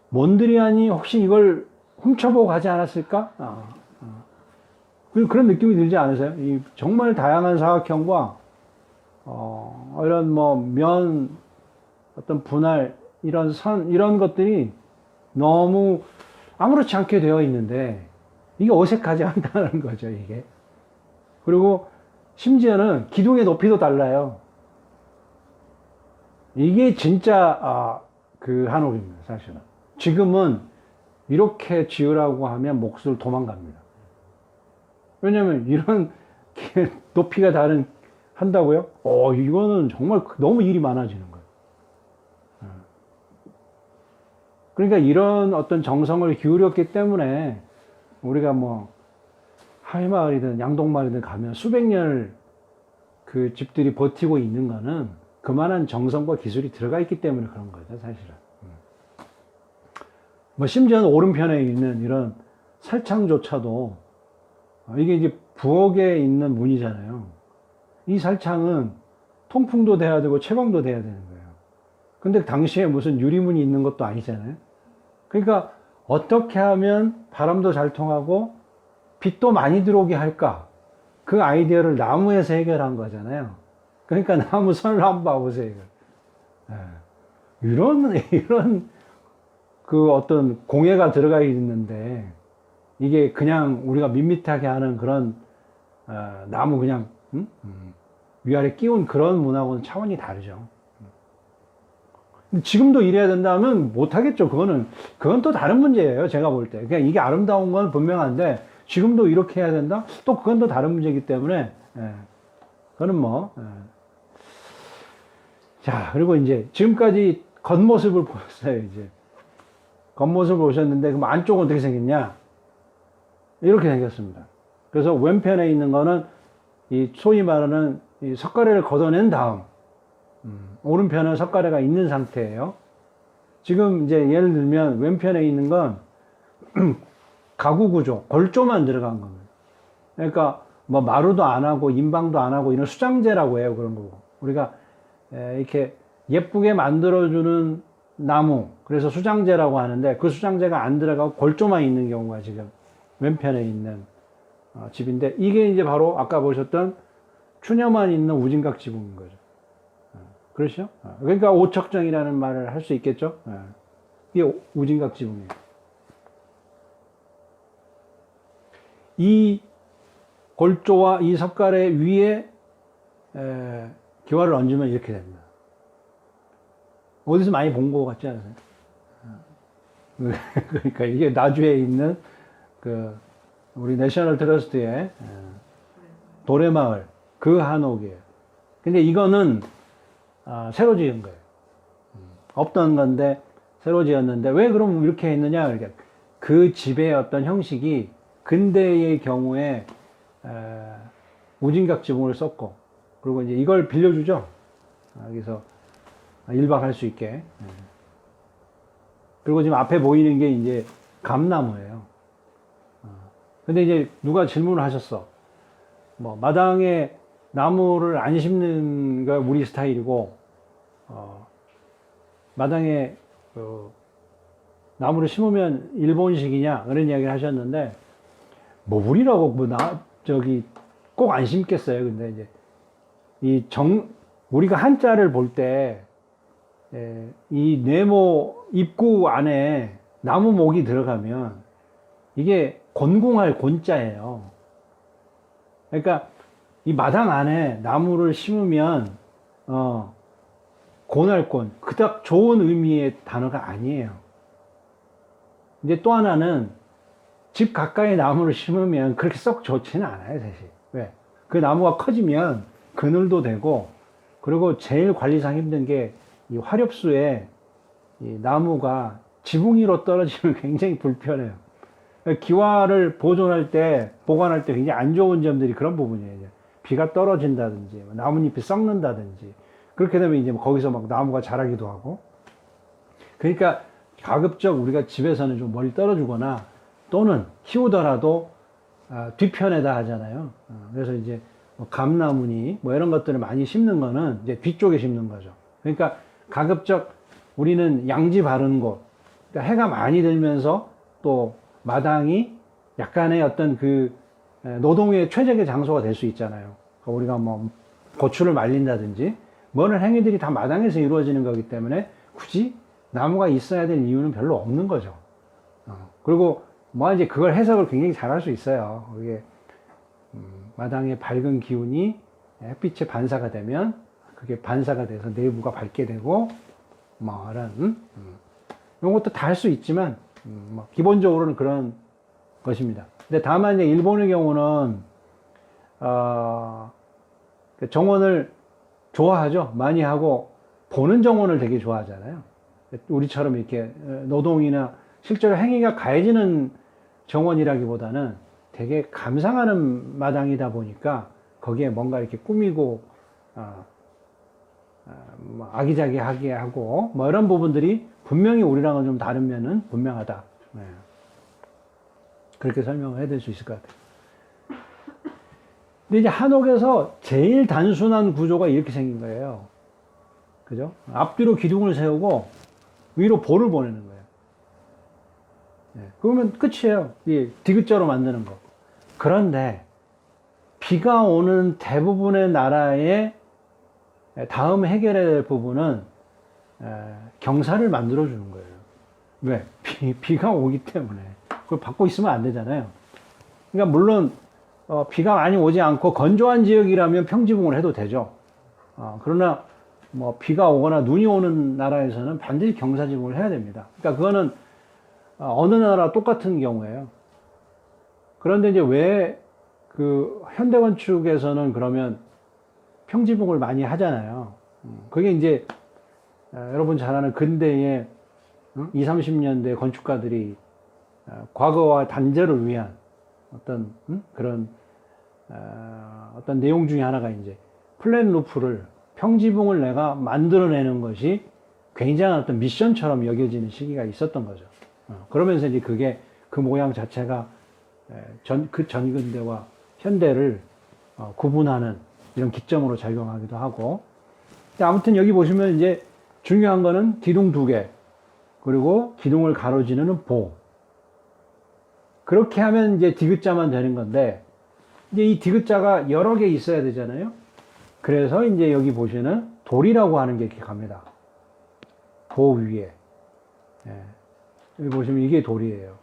몬드리안이 혹시 이걸 훔쳐보고 가지 않았을까? 그런 느낌이 들지 않으세요? 이 정말 다양한 사각형과 이런 뭐 면 어떤 분할 이런 선 이런 것들이 너무 아무렇지 않게 되어 있는데 이게 어색하지 않다는 거죠, 이게. 그리고 심지어는 기둥의 높이도 달라요. 이게 진짜 그 한옥입니다, 사실은. 지금은 이렇게 지으라고 하면 목술 도망갑니다. 왜냐면 이런 높이가 다른 한다고요? 이거는 정말 너무 일이 많아지는 거예요. 그러니까 이런 어떤 정성을 기울였기 때문에 우리가 뭐 하회마을이든 양동마을이든 가면 수백 년을 그 집들이 버티고 있는 거는 그만한 정성과 기술이 들어가 있기 때문에 그런 거죠, 사실은. 뭐 심지어는 오른편에 있는 이런 살창조차도 이게 이제 부엌에 있는 문이잖아요. 이 살창은 통풍도 돼야 되고 채광도 돼야 되는 거예요. 근데 당시에 무슨 유리문이 있는 것도 아니잖아요. 그러니까 어떻게 하면 바람도 잘 통하고 빛도 많이 들어오게 할까? 그 아이디어를 나무에서 해결한 거잖아요. 그러니까 나무 선을 한번 봐보세요. 이런 그 어떤 공예가 들어가 있는데 이게 그냥 우리가 밋밋하게 하는 그런 나무 그냥 위아래 끼운 그런 문하고는 차원이 다르죠. 근데 지금도 이래야 된다면 못하겠죠. 그건 또 다른 문제예요. 제가 볼 때. 그냥 이게 아름다운 건 분명한데 지금도 이렇게 해야 된다? 또 그건 또 다른 문제이기 때문에 그거는 뭐 자, 그리고 이제 지금까지 겉모습을 보셨어요. 이제 겉모습을 보셨는데 그럼 안쪽은 어떻게 생겼냐? 이렇게 생겼습니다. 그래서 왼편에 있는 거는 이 소위 말하는 이 석가래를 걷어낸 다음, 오른편은 석가래가 있는 상태예요. 지금 이제 예를 들면 왼편에 있는 건 가구 구조, 골조만 들어간 겁니다. 그러니까 뭐 마루도 안 하고 인방도 안 하고 이런 수장제라고 해요. 그런 거고. 우리가 이렇게 예쁘게 만들어주는 나무, 그래서 수장제라고 하는데 그 수장제가 안 들어가고 골조만 있는 경우가 지금 왼편에 있는 집인데, 이게 이제 바로 아까 보셨던 추녀만 있는 우진각 지붕인 거죠. 그렇죠? 그러니까 오척정이라는 말을 할 수 있겠죠? 이게 우진각 지붕이에요. 이 골조와 이 석가래 위에 기와를 얹으면 이렇게 됩니다. 어디서 많이 본 것 같지 않으세요? 그러니까 이게 나주에 있는 그 우리 내셔널 트러스트의 도래마을 그 한옥이에요. 근데 이거는 새로 지은 거예요. 없던 건데 새로 지었는데 왜 그럼 이렇게 했느냐? 그러니까 그 집의 어떤 형식이 근대의 경우에 우진각 지붕을 썼고, 그리고 이제 이걸 빌려주죠. 여기서 1박 할 수 있게. 그리고 지금 앞에 보이는 게 이제 감나무예요. 근데 이제 누가 질문을 하셨어. 뭐 마당에 나무를 안 심는 거 우리 스타일이고, 마당에 나무를 심으면 일본식이냐 그런 이야기를 하셨는데, 뭐 우리라고 뭐 꼭 안 심겠어요. 근데 이제 우리가 한자를 볼 때 이 네모 입구 안에 나무 목이 들어가면 이게 곤궁할 곤자예요. 그러니까 이 마당 안에 나무를 심으면 곤할 곤, 그닥 좋은 의미의 단어가 아니에요. 이제 또 하나는 집 가까이 나무를 심으면 그렇게 썩 좋지는 않아요, 사실. 왜? 그 나무가 커지면 그늘도 되고, 그리고 제일 관리상 힘든 게 이 화렵수에 이 나무가 지붕 위로 떨어지면 굉장히 불편해요. 기와를 보관할 때 굉장히 안 좋은 점들이 그런 부분이에요. 비가 떨어진다든지, 나뭇잎이 썩는다든지, 그렇게 되면 이제 거기서 막 나무가 자라기도 하고. 그러니까 가급적 우리가 집에서는 좀 멀리 떨어주거나, 또는 키우더라도 뒤편에다 하잖아요. 그래서 이제 뭐 감나무니 뭐 이런 것들을 많이 심는 거는 이제 뒤쪽에 심는 거죠. 그러니까 가급적 우리는 양지 바른 곳, 그러니까 해가 많이 들면서 또 마당이 약간의 어떤 그 노동의 최적의 장소가 될 수 있잖아요. 그러니까 우리가 뭐 고추를 말린다든지 뭐 이런 행위들이 다 마당에서 이루어지는 거기 때문에 굳이 나무가 있어야 될 이유는 별로 없는 거죠. 그리고 뭐 이제 그걸 해석을 굉장히 잘 할 수 있어요. 이게 마당의 밝은 기운이 햇빛에 반사가 되면 그게 반사가 돼서 내부가 밝게 되고 뭐 이런 이런 것도 다 할 수 있지만 뭐 기본적으로는 그런 것입니다. 근데 다만 이제 일본의 경우는 정원을 좋아하죠. 많이 하고 보는 정원을 되게 좋아하잖아요. 우리처럼 이렇게 노동이나 실제로 행위가 가해지는 정원이라기보다는 되게 감상하는 마당이다 보니까 거기에 뭔가 이렇게 꾸미고 뭐 아기자기하게 하고 뭐 이런 부분들이 분명히 우리랑은 좀 다른 면은 분명하다. 네. 그렇게 설명을 해드릴 수 있을 것 같아요. 근데 이제 한옥에서 제일 단순한 구조가 이렇게 생긴 거예요. 그죠? 앞뒤로 기둥을 세우고 위로 볼을 보내는 거예요. 네. 그러면 끝이에요. 이 디귿자로 만드는 거. 그런데 비가 오는 대부분의 나라의 다음 해결해야 될 부분은 경사를 만들어 주는 거예요. 왜? 비가 오기 때문에. 그걸 받고 있으면 안 되잖아요. 그러니까 물론 비가 많이 오지 않고 건조한 지역이라면 평지붕을 해도 되죠. 그러나 뭐 비가 오거나 눈이 오는 나라에서는 반드시 경사지붕을 해야 됩니다. 그러니까 그거는 어느 나라 똑같은 경우에요. 그런데 이제 왜 그 현대건축에서는 그러면 평지붕을 많이 하잖아요. 그게 이제 여러분 잘 아는 근대의 20, 30년대 건축가들이 과거와 단절을 위한 그런 어떤 내용 중에 하나가 이제 플랫 루프를 평지붕을 내가 만들어내는 것이 굉장한 어떤 미션처럼 여겨지는 시기가 있었던 거죠. 그러면서 이제 그게 그 모양 자체가 그 전근대와 현대를 구분하는 이런 기점으로 작용하기도 하고. 아무튼 여기 보시면 이제 중요한 거는 기둥 두 개, 그리고 기둥을 가로지르는 보. 그렇게 하면 이제 디귿자만 되는 건데, 이제 이 디귿자가 여러 개 있어야 되잖아요. 그래서 이제 여기 보시는 돌이라고 하는 게 이렇게 갑니다. 보 위에. 예. 여기 보시면 이게 돌이에요.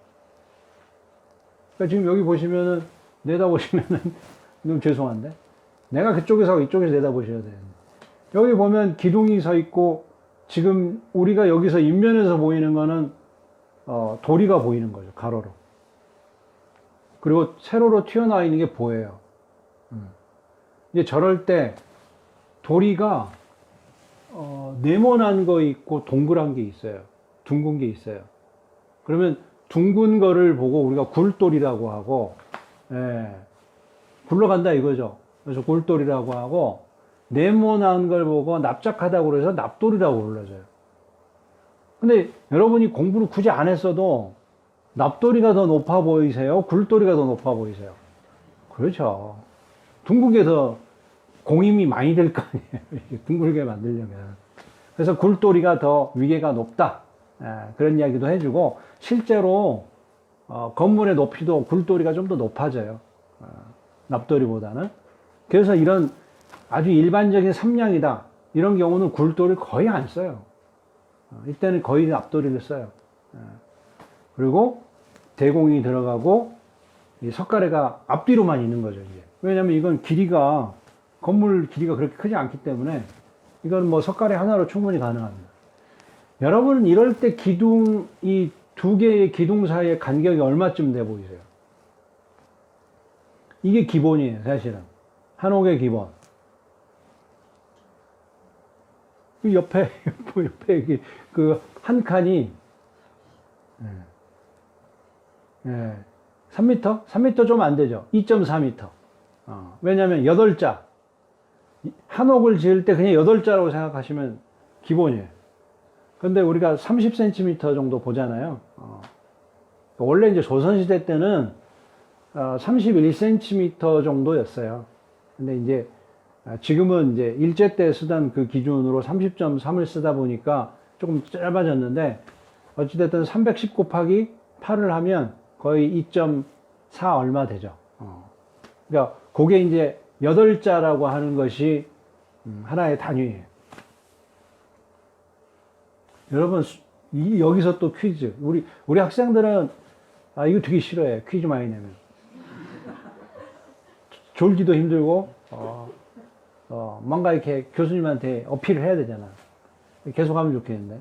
그러니까 지금 여기 보시면은, 내다보시면은, 너무 죄송한데? 내가 그쪽에서 하고 이쪽에서 내다보셔야 되는데. 여기 보면 기둥이 서 있고, 지금 우리가 여기서 인면에서 보이는 거는, 도리가 보이는 거죠. 가로로. 그리고 세로로 튀어나와 있는 게 보여요. 이제 저럴 때, 도리가, 네모난 거 있고, 동그란 게 있어요. 둥근 게 있어요. 그러면, 둥근 거를 보고 우리가 굴돌이라고 하고, 예, 굴러간다 이거죠. 그래서 굴돌이라고 하고, 네모난 걸 보고 납작하다고 그래서 납돌이라고 불러줘요. 근데 여러분이 공부를 굳이 안 했어도 납돌이가 더 높아 보이세요? 굴돌이가 더 높아 보이세요? 그렇죠. 둥글게 더 공임이 많이 될 거 아니에요. 둥글게 만들려면. 그래서 굴돌이가 더 위계가 높다. 그런 이야기도 해주고, 실제로 건물의 높이도 굴돌이가 좀 더 높아져요. 납돌이보다는. 그래서 이런 아주 일반적인 삼량이다, 이런 경우는 굴돌이를 거의 안 써요. 이때는 거의 납돌이를 써요. 그리고 대공이 들어가고 이 석가래가 앞뒤로만 있는 거죠, 이제. 왜냐면 이건 길이가, 건물 길이가 그렇게 크지 않기 때문에 이건 뭐 석가래 하나로 충분히 가능합니다. 여러분은 이럴 때 기둥, 이 두 개의 기둥 사이의 간격이 얼마쯤 돼 보이세요? 이게 기본이에요, 사실은. 한옥의 기본. 그 옆에 그 한 칸이 3m? 3m 좀 안 되죠. 2.4m. 왜냐면 8자. 한옥을 지을 때 그냥 8자라고 생각하시면 기본이에요. 근데 우리가 30cm 정도 보잖아요. 원래 이제 조선시대 때는 31cm 정도였어요. 근데 이제 지금은 이제 일제 때 쓰던 그 기준으로 30.3을 쓰다 보니까 조금 짧아졌는데, 어찌됐든 310 곱하기 8을 하면 거의 2.4 얼마 되죠. 그러니까 그게 이제 8자라고 하는 것이 하나의 단위예요. 여러분, 여기서 또 퀴즈. 우리 학생들은 이거 되게 싫어해. 퀴즈 많이 내면. 졸기도 힘들고, 뭔가 이렇게 교수님한테 어필을 해야 되잖아. 계속 하면 좋겠는데.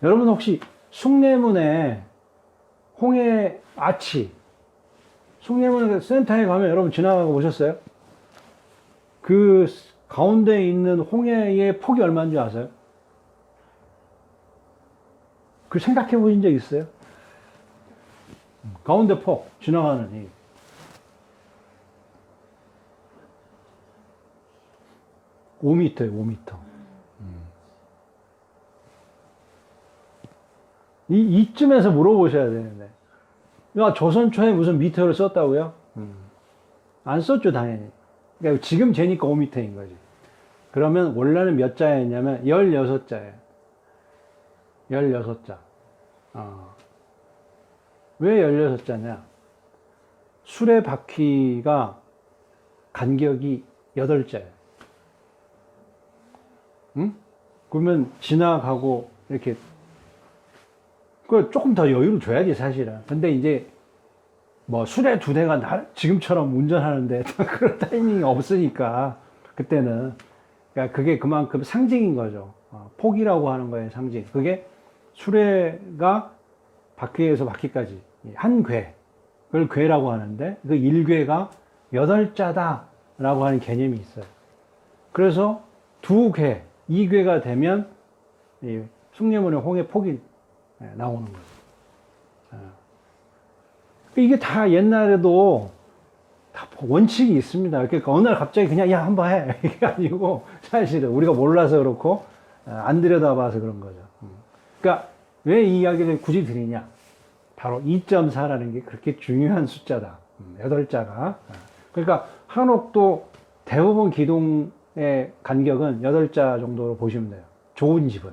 여러분 혹시 숭례문에 홍해 아치, 숭례문 센터에 가면 여러분 지나가고 보셨어요? 그 가운데 있는 홍해의 폭이 얼마인지 아세요? 그 생각해 보신 적 있어요? 가운데 폭, 지나가는 이. (5m예요) 5m. 이쯤에서 물어보셔야 되는데, 야, 조선초에 무슨 미터를 썼다고요? 안 썼죠, 당연히. 그러니까 지금 재니까 5m인 거지. 그러면 원래는 몇 자였냐면 16자예요. 16자. 왜 16자냐? 수레바퀴가 간격이 8자예요. 응? 그러면 지나가고 이렇게, 그 조금 더 여유를 줘야지, 사실은. 근데 이제 뭐 수레 2대가 지금처럼 운전하는데 그런 타이밍이 없으니까, 그때는. 그러니까 그게 그만큼 상징인 거죠. 폭이라고 하는 거예요, 상징. 그게 수레가 바퀴에서 바퀴까지 한 궤, 그걸 궤라고 하는데, 그 1궤가 8자다라고 하는 개념이 있어요. 그래서 2궤, 2궤가 되면 숭례문의 홍해 폭이 나오는 거예요. 이게 다 옛날에도 다 원칙이 있습니다. 그러니까 어느 날 갑자기 그냥 야 한번 해 이게 아니고 사실은 우리가 몰라서 그렇고 안 들여다봐서 그런 거죠. 그러니까 왜 이 이야기를 굳이 드리냐? 바로 2.4라는 게 그렇게 중요한 숫자다. 8자가. 그러니까 한옥도 대부분 기둥의 간격은 8자 정도로 보시면 돼요. 좋은 집은.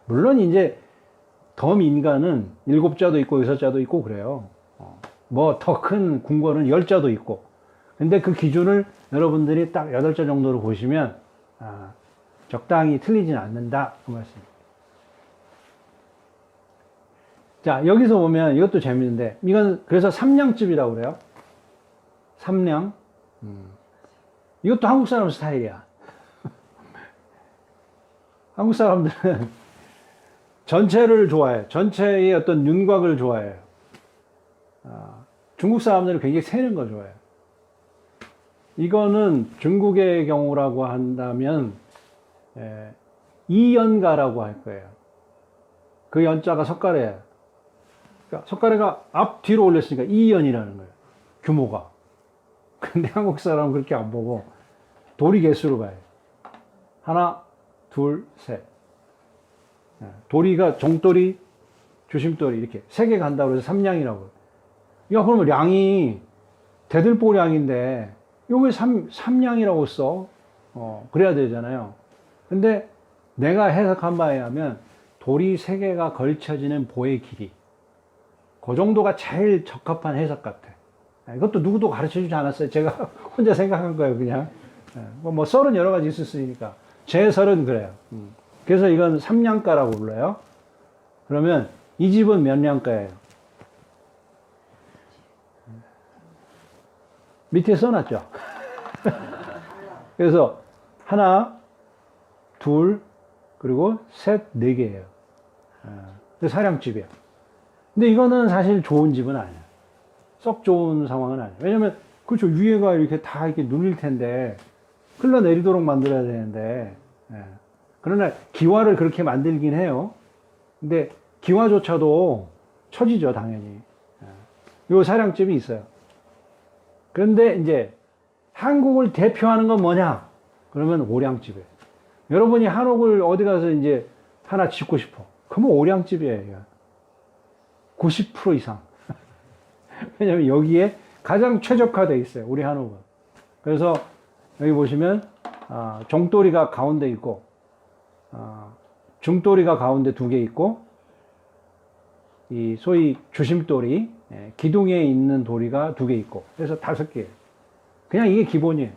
물론 이제 더 민간은 7자도 있고 6자도 있고 그래요. 뭐 더 큰 궁궐은 10자도 있고. 근데 그 기준을 여러분들이 딱 8자 정도로 보시면 적당히 틀리진 않는다. 그 말씀입니다. 자, 여기서 보면 이것도 재밌는데, 이건 그래서 삼량집이라고 그래요. 삼량. 이것도 한국 사람 스타일이야. 한국 사람들은 전체를 좋아해. 전체의 어떤 윤곽을 좋아해요. 중국 사람들은 굉장히 새는 걸 좋아해요. 이거는 중국의 경우라고 한다면, 이연가라고 할 거예요. 그 연자가 석가래예요. 그러니까 석가래가 앞 뒤로 올렸으니까 이연이라는 거예요. 규모가. 근데 한국 사람은 그렇게 안 보고 도리 개수로 봐요. 하나, 둘, 셋. 도리가 종도리, 주심도리 이렇게 세 개 간다고 해서 삼량이라고 해요. 야, 그러면 량이 대들보량인데 이거 왜 삼량이라고 써? 그래야 되잖아요. 근데 내가 해석한 바에 하면 도리 세 개가 걸쳐지는 보의 길이. 그 정도가 제일 적합한 해석 같아. 이것도 누구도 가르쳐 주지 않았어요. 제가 혼자 생각한 거예요, 그냥. 뭐 썰은 여러 가지 있을 수 있으니까. 제 설은 그래요. 그래서 이건 삼량가라고 불러요. 그러면 이 집은 몇 량가예요? 밑에 써놨죠. 그래서 하나, 둘, 그리고 셋, 네 개예요. 사량집이에요. 근데 이거는 사실 좋은 집은 아니에요. 썩 좋은 상황은 아니에요. 왜냐면, 그렇죠. 위에가 이렇게 다 이렇게 눌릴 텐데, 흘러내리도록 만들어야 되는데, 그러나 기와를 그렇게 만들긴 해요. 근데 기와조차도 처지죠, 당연히. 요 사량집이 있어요. 그런데 이제 한국을 대표하는 건 뭐냐? 그러면 오량집이에요. 여러분이 한옥을 어디 가서 이제 하나 짓고 싶어. 그러면 오량집이에요. 90% 이상. 왜냐면 여기에 가장 최적화되어 있어요. 우리 한옥은. 그래서 여기 보시면 종도리가 가운데 있고 중도리가 가운데 2개 있고 이 소위 주심도리 기둥에 있는 도리가 2개 있고 그래서 5개예요. 그냥 이게 기본이에요.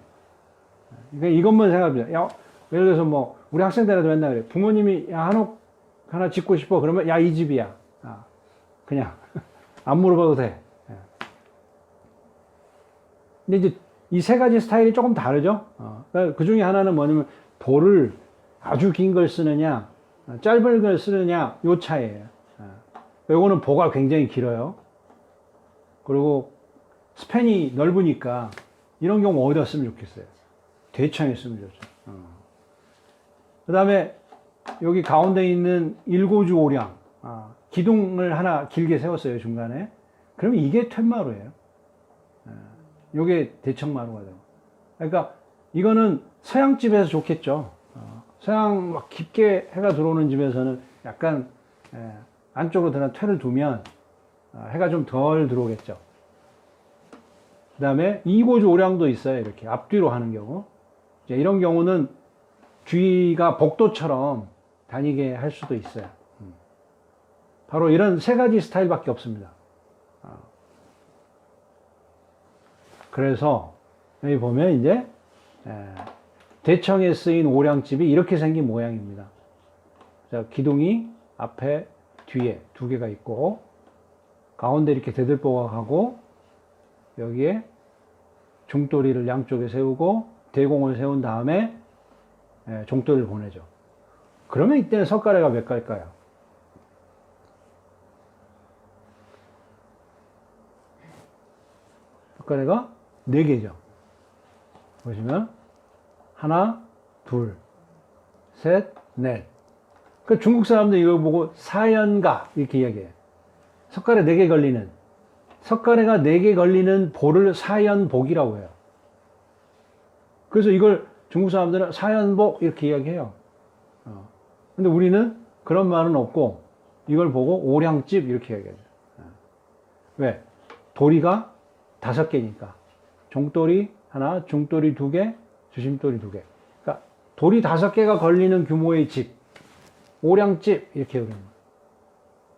그러니까 이것만 생각합니다. 야, 예를 들어서 뭐 우리 학생들한테 맨날 그래. 부모님이 야, 한옥 하나 짓고 싶어. 그러면 야, 이 집이야. 그냥 안 물어봐도 돼. 근데 이제 이 세 가지 스타일이 조금 다르죠. 그러니까 그 중에 하나는 뭐냐면 돌을 아주 긴 걸 쓰느냐, 짧은 걸 쓰느냐, 요 차이예요. 요거는 보가 굉장히 길어요. 그리고 스팬이 넓으니까 이런 경우 어디다 쓰면 좋겠어요? 대창에 쓰면 좋죠. 그 다음에 여기 가운데 있는 일고주 오량, 기둥을 하나 길게 세웠어요, 중간에. 그러면 이게 퇴마루예요. 요게 대청마루가 되고. 그러니까 이거는 서양집에서 좋겠죠. 서양 막 깊게 해가 들어오는 집에서는 약간 안쪽으로 들어간 퇴를 두면 해가 좀 덜 들어오겠죠. 그 다음에 이고주 오량도 있어요. 이렇게 앞뒤로 하는 경우. 이런 경우는 뒤가 복도처럼 다니게 할 수도 있어요. 바로 이런 세 가지 스타일밖에 없습니다. 그래서 여기 보면 이제 대청에 쓰인 오량집이 이렇게 생긴 모양입니다. 자, 기둥이 앞에 뒤에 2개가 있고 가운데 이렇게 대들보각하고 여기에 중도리를 양쪽에 세우고 대공을 세운 다음에 종도리를 보내죠. 그러면 이때는 석가래가 몇 갈까요? 석가래가 4개죠. 보시면 하나, 둘, 셋, 넷. 그 중국 사람들 이거 보고 사연가 이렇게 이야기해요. 석가래 4개 걸리는 석가래가 4개 걸리는 볼을 사연복이라고 해요. 그래서 이걸 중국 사람들은 사연복 이렇게 이야기해요. 근데 우리는 그런 말은 없고 이걸 보고 오량집 이렇게 이야기하죠. 왜? 도리가 5개니까. 종도리 하나, 중도리 2개, 주심도리 2개. 그러니까 도리 5개가 걸리는 규모의 집, 오량집 이렇게 부르는 거예요.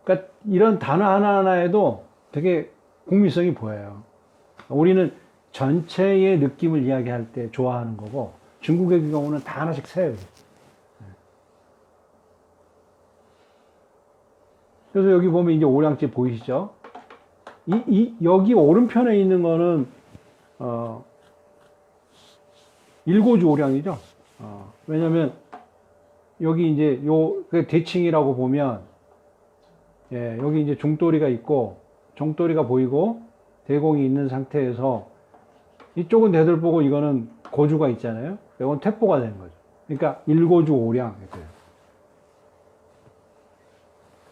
그러니까 이런 단어 하나하나에도 되게 국민성이 보여요. 우리는 전체의 느낌을 이야기할 때 좋아하는 거고 중국의 경우는 다 하나씩 세요. 그래서 여기 보면 이제 오량집 보이시죠? 여기 오른편에 있는 거는 일고주 오량이죠. 왜냐면 여기 이제 대칭이라고 보면 예, 여기 이제 중도리가 있고 정도리가 보이고 대공이 있는 상태에서 이쪽은 대들보고 이거는 고주가 있잖아요. 이건 태보가 되는 거죠. 그러니까 일고주 오량 이렇게.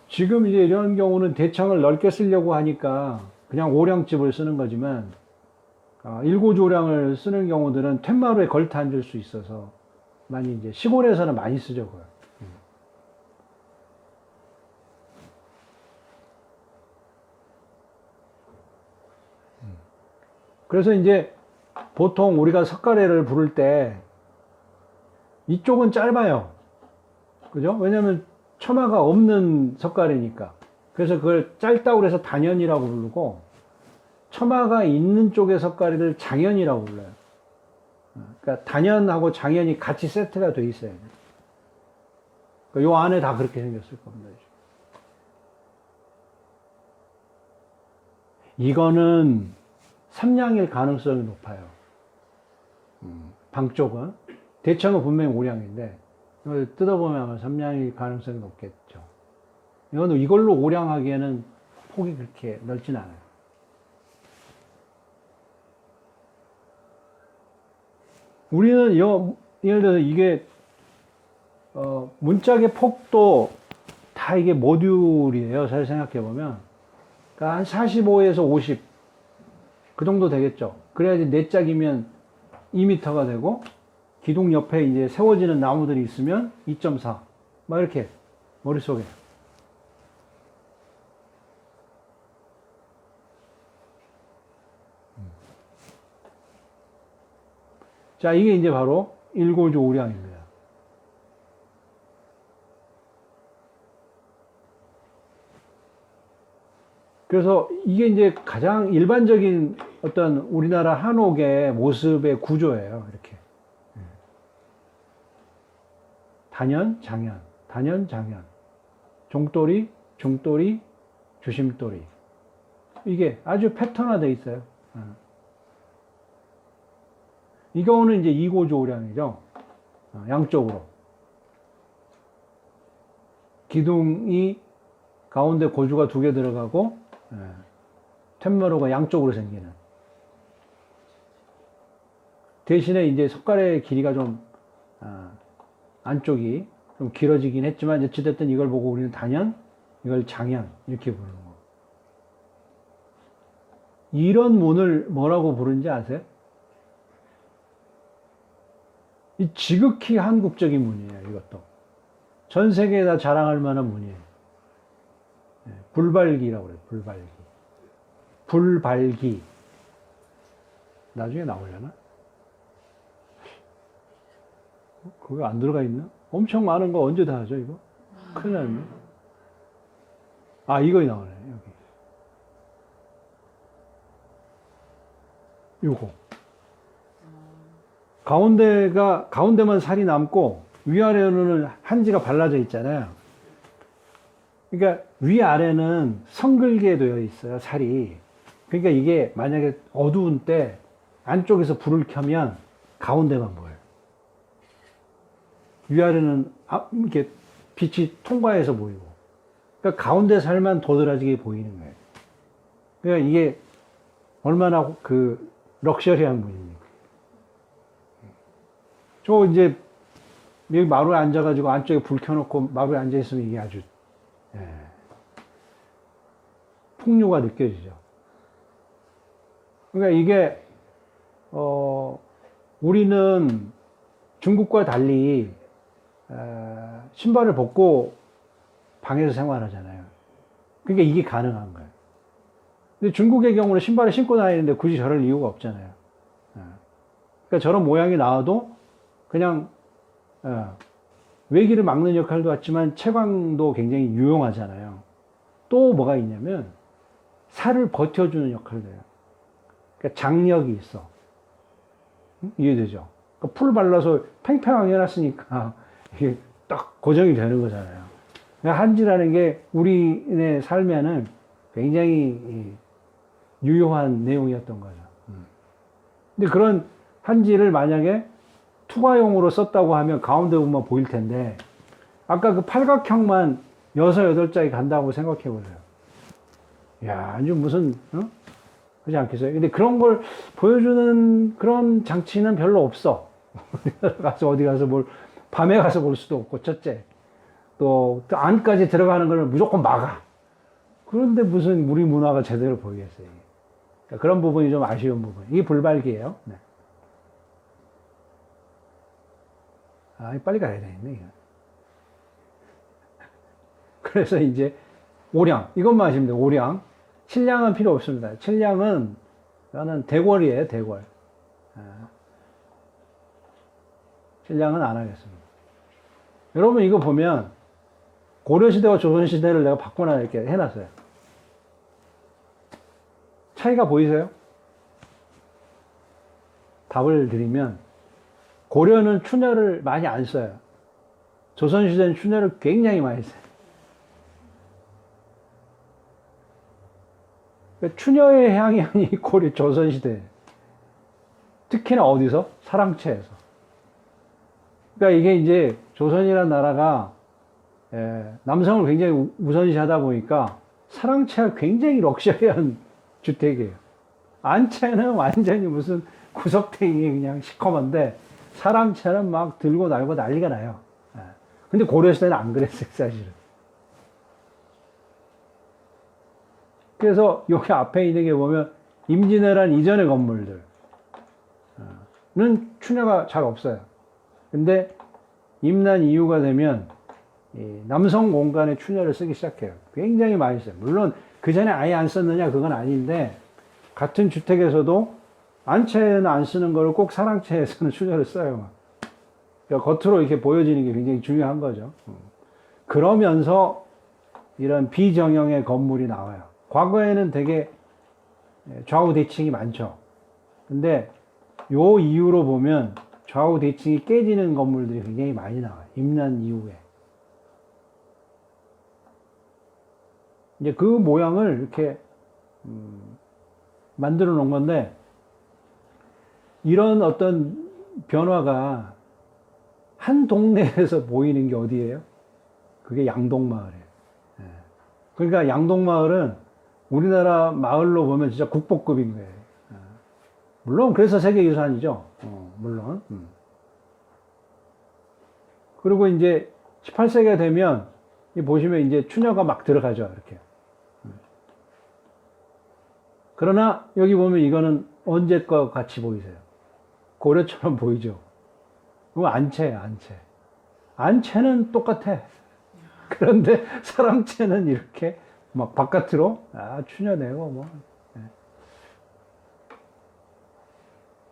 지금 이제 이런 경우는 대청을 넓게 쓰려고 하니까 그냥 오량집을 쓰는 거지만 일고주 오량을 쓰는 경우들은 텐마루에 걸터 앉을 수 있어서 많이 이제 시골에서는 많이 쓰죠. 그걸. 그래서 이제 보통 우리가 석가래를 부를 때 이쪽은 짧아요. 그죠? 왜냐면 처마가 없는 석가래니까. 그래서 그걸 짧다고 해서 단연이라고 부르고 처마가 있는 쪽의 석가래를 장연이라고 불러요. 그러니까 단연하고 장연이 같이 세트가 돼 있어요. 그러니까 요 안에 다 그렇게 생겼을 겁니다. 이거는 삼량일 가능성이 높아요. 방 쪽은. 대청은 분명히 오량인데 이걸 뜯어보면 아마 삼량일 가능성이 높겠죠. 이걸로 오량하기에는 폭이 그렇게 넓진 않아요. 우리는 예를 들어서 이게 문짝의 폭도 다 이게 모듈이에요. 잘 생각해보면. 그러니까 한 45에서 50 그 정도 되겠죠. 그래야지 4짝이면 2m가 되고 기둥 옆에 이제 세워지는 나무들이 있으면 2.4 막 이렇게 머릿속에. 자, 이게 이제 바로 일고주 오량입니다. 그래서 이게 이제 가장 일반적인 어떤 우리나라 한옥의 모습의 구조예요. 이렇게. 단연, 장연, 단연, 장연. 종도리, 중도리, 주심도리. 이게 아주 패턴화되어 있어요. 이 경우는 이제 이고주 오량이죠. 양쪽으로. 기둥이 가운데 고주가 2개 들어가고, 텐마루가 양쪽으로 생기는. 대신에 이제 석가래의 길이가 좀, 안쪽이 좀 길어지긴 했지만, 어찌됐든 이걸 보고 우리는 단연, 이걸 장연, 이렇게 부르는 거. 이런 문을 뭐라고 부르는지 아세요? 이 지극히 한국적인 문이에요, 이것도. 전 세계에 다 자랑할 만한 문이에요. 불발기라고 그래요, 불발기. 불발기. 나중에 나오려나? 그거 안 들어가 있나? 엄청 많은 거 언제 다 하죠, 이거? 큰일 났네. 아, 이거 나오네, 여기. 요거. 가운데만 살이 남고 위아래로는 한지가 발라져 있잖아요. 그러니까 위아래는 성글게 되어 있어요, 살이. 그러니까 이게 만약에 어두운 때 안쪽에서 불을 켜면 가운데만 보여요. 위아래는 이렇게 빛이 통과해서 보이고. 그러니까 가운데 살만 도드라지게 보이는 거예요. 그러니까 이게 얼마나 럭셔리한 분입니까? 저 이제 여기 마루에 앉아가지고 안쪽에 불 켜놓고 마루에 앉아있으면 이게 아주, 풍류가 느껴지죠. 그러니까 이게 우리는 중국과 달리 신발을 벗고 방에서 생활하잖아요. 그러니까 이게 가능한 거예요. 근데 중국의 경우는 신발을 신고 다니는데 굳이 저럴 이유가 없잖아요. 그러니까 저런 모양이 나와도 그냥 외기를 막는 역할도 하지만 채광도 굉장히 유용하잖아요. 또 뭐가 있냐면 살을 버텨주는 역할도 해요. 그러니까 장력이 있어. 이해되죠? 그러니까 풀 발라서 팽팽하게 해놨으니까 이게 딱 고정이 되는 거잖아요. 그러니까 한지라는 게 우리의 삶에는 굉장히 유효한 내용이었던 거죠. 근데 그런 한지를 만약에 투과용으로 썼다고 하면 가운데 보면 보일 텐데, 아까 그 팔각형만 6, 8장이 간다고 생각해 보세요. 야, 아주 무슨, 그렇지 않겠어요? 근데 그런 걸 보여주는 그런 장치는 별로 없어. 어디 가서 밤에 가서 볼 수도 없고, 첫째. 또 안까지 들어가는 걸 무조건 막아. 그런데 무슨 우리 문화가 제대로 보이겠어요. 그러니까 그런 부분이 좀 아쉬운 부분. 이게 불발기예요. 네. 빨리 가야 되겠네. 이거. 그래서 이제 오량. 이것만 하시면 돼요. 오량. 칠량은 필요 없습니다. 칠량은 저는 대궐이에요. 대궐. 칠량은 안 하겠습니다. 여러분 이거 보면 고려시대와 조선시대를 내가 바꿔놔 이렇게 해놨어요. 차이가 보이세요? 답을 드리면 고려는 춘혈을 많이 안 써요. 조선시대는 춘혈을 굉장히 많이 써요. 춘혈의 향연이 고려 조선시대. 특히나 어디서? 사랑채에서. 그러니까 이게 이제 조선이라는 나라가 남성을 굉장히 우선시하다 보니까 사랑채가 굉장히 럭셔리한 주택이에요. 안채는 완전히 무슨 구석탱이 그냥 시커먼데 사랑채는 막 들고 날고 난리가 나요. 근데 고려시대는 안 그랬어요, 사실은. 그래서 여기 앞에 있는 게 보면 임진왜란 이전의 건물들은 춘향가 잘 없어요. 근데 임난 이후가 되면 남성 공간에 춘향을 쓰기 시작해요. 굉장히 많이 써요. 물론 그 전에 아예 안 썼느냐 그건 아닌데 같은 주택에서도 안채는 안 쓰는 거를 꼭 사랑채에서는 춘향을 써요. 그러니까 겉으로 이렇게 보여지는 게 굉장히 중요한 거죠. 그러면서 이런 비정형의 건물이 나와요. 과거에는 되게 좌우 대칭이 많죠. 근데 요 이후로 보면 좌우 대칭이 깨지는 건물들이 굉장히 많이 나와요. 임난 이후에. 이제 그 모양을 이렇게 만들어 놓은 건데, 이런 어떤 변화가 한 동네에서 보이는 게 어디예요? 그게 양동마을이에요. 그러니까 양동마을은 우리나라 마을로 보면 진짜 국보급인 거예요. 물론 그래서 세계유산이죠. 물론. 그리고 이제 18세기가 되면 보시면 이제 추녀가 막 들어가죠. 이렇게. 그러나 여기 보면 이거는 언제 거 같이 보이세요? 고려처럼 보이죠. 그거 안채예요, 안채. 안채는 똑같아. 그런데 사랑채는 이렇게 막 바깥으로 추녀내고 뭐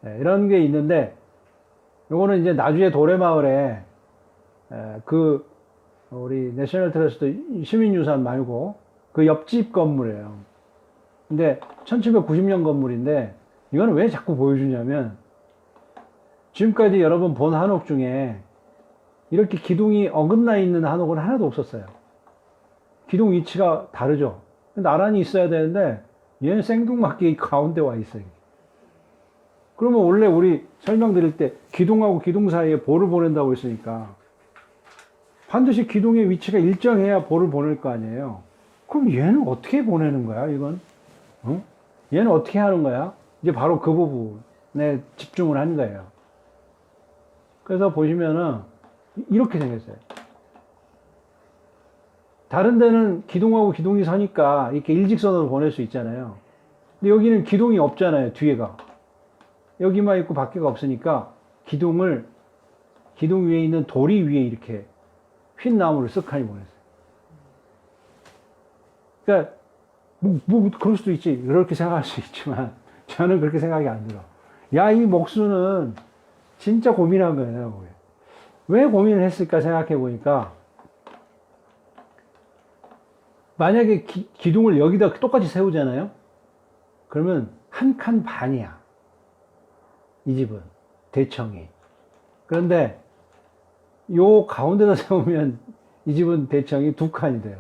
이런 게 있는데, 요거는 이제 나주의 도래마을에 그 우리 내셔널 트러스트 시민유산 말고 그 옆집 건물이에요. 근데 1790년 건물인데 이거는 왜 자꾸 보여주냐면, 지금까지 여러분 본 한옥 중에 이렇게 기둥이 어긋나 있는 한옥은 하나도 없었어요. 기둥 위치가 다르죠. 나란히 있어야 되는데 얘는 생뚱맞게 가운데 와 있어요. 그러면 원래 우리 설명드릴 때 기둥하고 기둥 사이에 볼을 보낸다고 했으니까 반드시 기둥의 위치가 일정해야 볼을 보낼 거 아니에요. 그럼 얘는 어떻게 보내는 거야, 이건? 얘는 어떻게 하는 거야? 이제 바로 그 부분에 집중을 한 거예요. 그래서 보시면은 이렇게 생겼어요. 다른 데는 기둥하고 기둥이 서니까 이렇게 일직선으로 보낼 수 있잖아요. 근데 여기는 기둥이 없잖아요, 뒤에가. 여기만 있고 밖에가 없으니까 기둥 위에 있는 도리 위에 이렇게 흰 나무를 쓱하니 보냈어요. 그러니까 그럴 수도 있지. 그렇게 생각할 수 있지만 저는 그렇게 생각이 안 들어. 야, 이 목수는 진짜 고민한 거예요, 내가 보기에. 왜 고민을 했을까 생각해 보니까 만약에 기둥을 여기다 똑같이 세우잖아요. 그러면 한 칸 반이야. 이 집은 대청이. 그런데 요 가운데다 세우면 이 집은 대청이 두 칸이 돼요.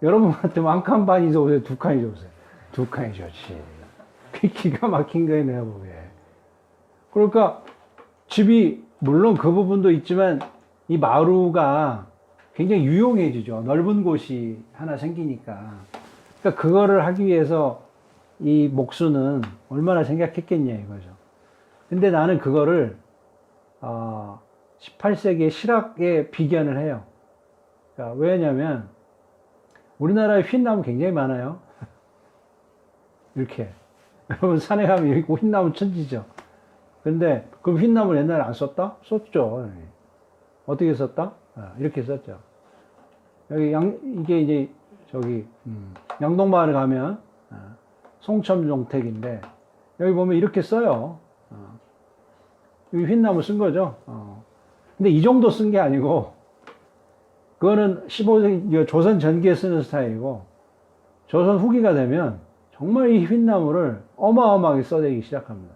여러분 같으면 한 칸 반이 좋으세요? 두 칸이 좋으세요? 두 칸이 좋지. 기가 막힌 거예요, 내가 보기에. 그러니까 집이 물론 그 부분도 있지만 이 마루가 굉장히 유용해지죠. 넓은 곳이 하나 생기니까. 그러니까 그거를 하기 위해서 이 목수는 얼마나 생각했겠냐 이거죠. 근데 나는 그거를 18세기의 실학에 비견을 해요. 그러니까 왜냐면 우리나라에 휜나무 굉장히 많아요. 이렇게. 여러분 산에 가면 이렇게 휜나무 천지죠. 근데 그럼 휜나무를 옛날에 안 썼다? 썼죠. 어떻게 썼다? 이렇게 썼죠. 여기 이게 이제 저기 양동마을 가면 송첨종택인데 여기 보면 이렇게 써요. 여기 휜나무 쓴 거죠. 근데 이 정도 쓴 게 아니고 그거는 15세기 조선 전기에 쓰는 스타일이고 조선 후기가 되면 정말 이 휜나무를 어마어마하게 써내기 시작합니다.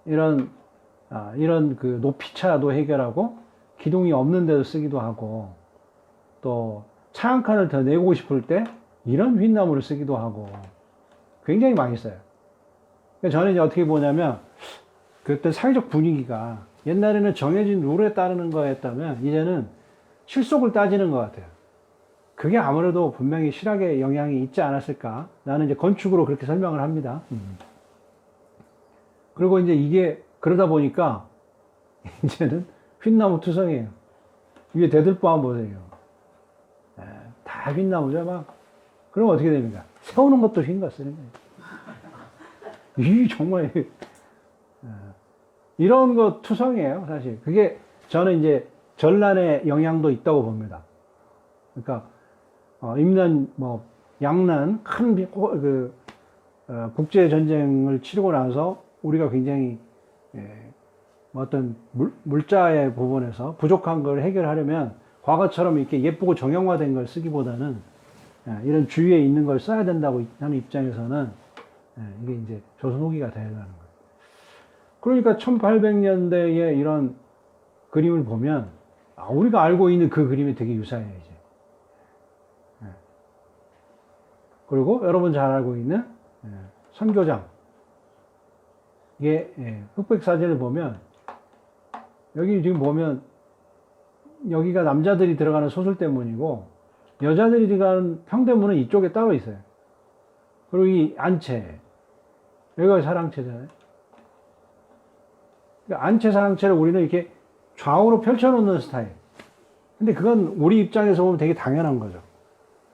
이런 그 높이차도 해결하고 기둥이 없는 데도 쓰기도 하고 또 차 한 칸을 더 내고 싶을 때 이런 휜나무를 쓰기도 하고 굉장히 많이 써요. 저는 이제 어떻게 보냐면 그때 사회적 분위기가 옛날에는 정해진 룰에 따르는 거였다면 이제는 실속을 따지는 것 같아요. 그게 아무래도 분명히 실학에 영향이 있지 않았을까. 나는 이제 건축으로 그렇게 설명을 합니다. 그리고 이제 이게 그러다 보니까 이제는 휜나무 투성이에요. 위에 대들보 한번 보세요. 다 휜나무죠, 막. 그럼 어떻게 됩니까? 세우는 것도 휜 거 쓰는 거예요. 이 정말 이런 거 투성이에요, 사실. 그게 저는 이제 전란의 영향도 있다고 봅니다. 그러니까 임난, 양난 큰 국제 전쟁을 치르고 나서 우리가 굉장히 어떤 물자의 부분에서 부족한 걸 해결하려면 과거처럼 이렇게 예쁘고 정형화된 걸 쓰기보다는 이런 주위에 있는 걸 써야 된다고 하는 입장에서는 이게 이제 조선 후기가 되어가는 거예요. 그러니까 1800년대에 이런 그림을 보면 우리가 알고 있는 그 그림이 되게 유사해요, 이제. 그리고 여러분 잘 알고 있는 선교장. 이게 흑백 사진을 보면 여기 지금 보면 여기가 남자들이 들어가는 소설대문이고 여자들이 들어가는 평대문은 이쪽에 따로 있어요. 그리고 이 안채 여기가 사랑채잖아요. 그러니까 안채 사랑채를 우리는 이렇게 좌우로 펼쳐놓는 스타일. 근데 그건 우리 입장에서 보면 되게 당연한 거죠.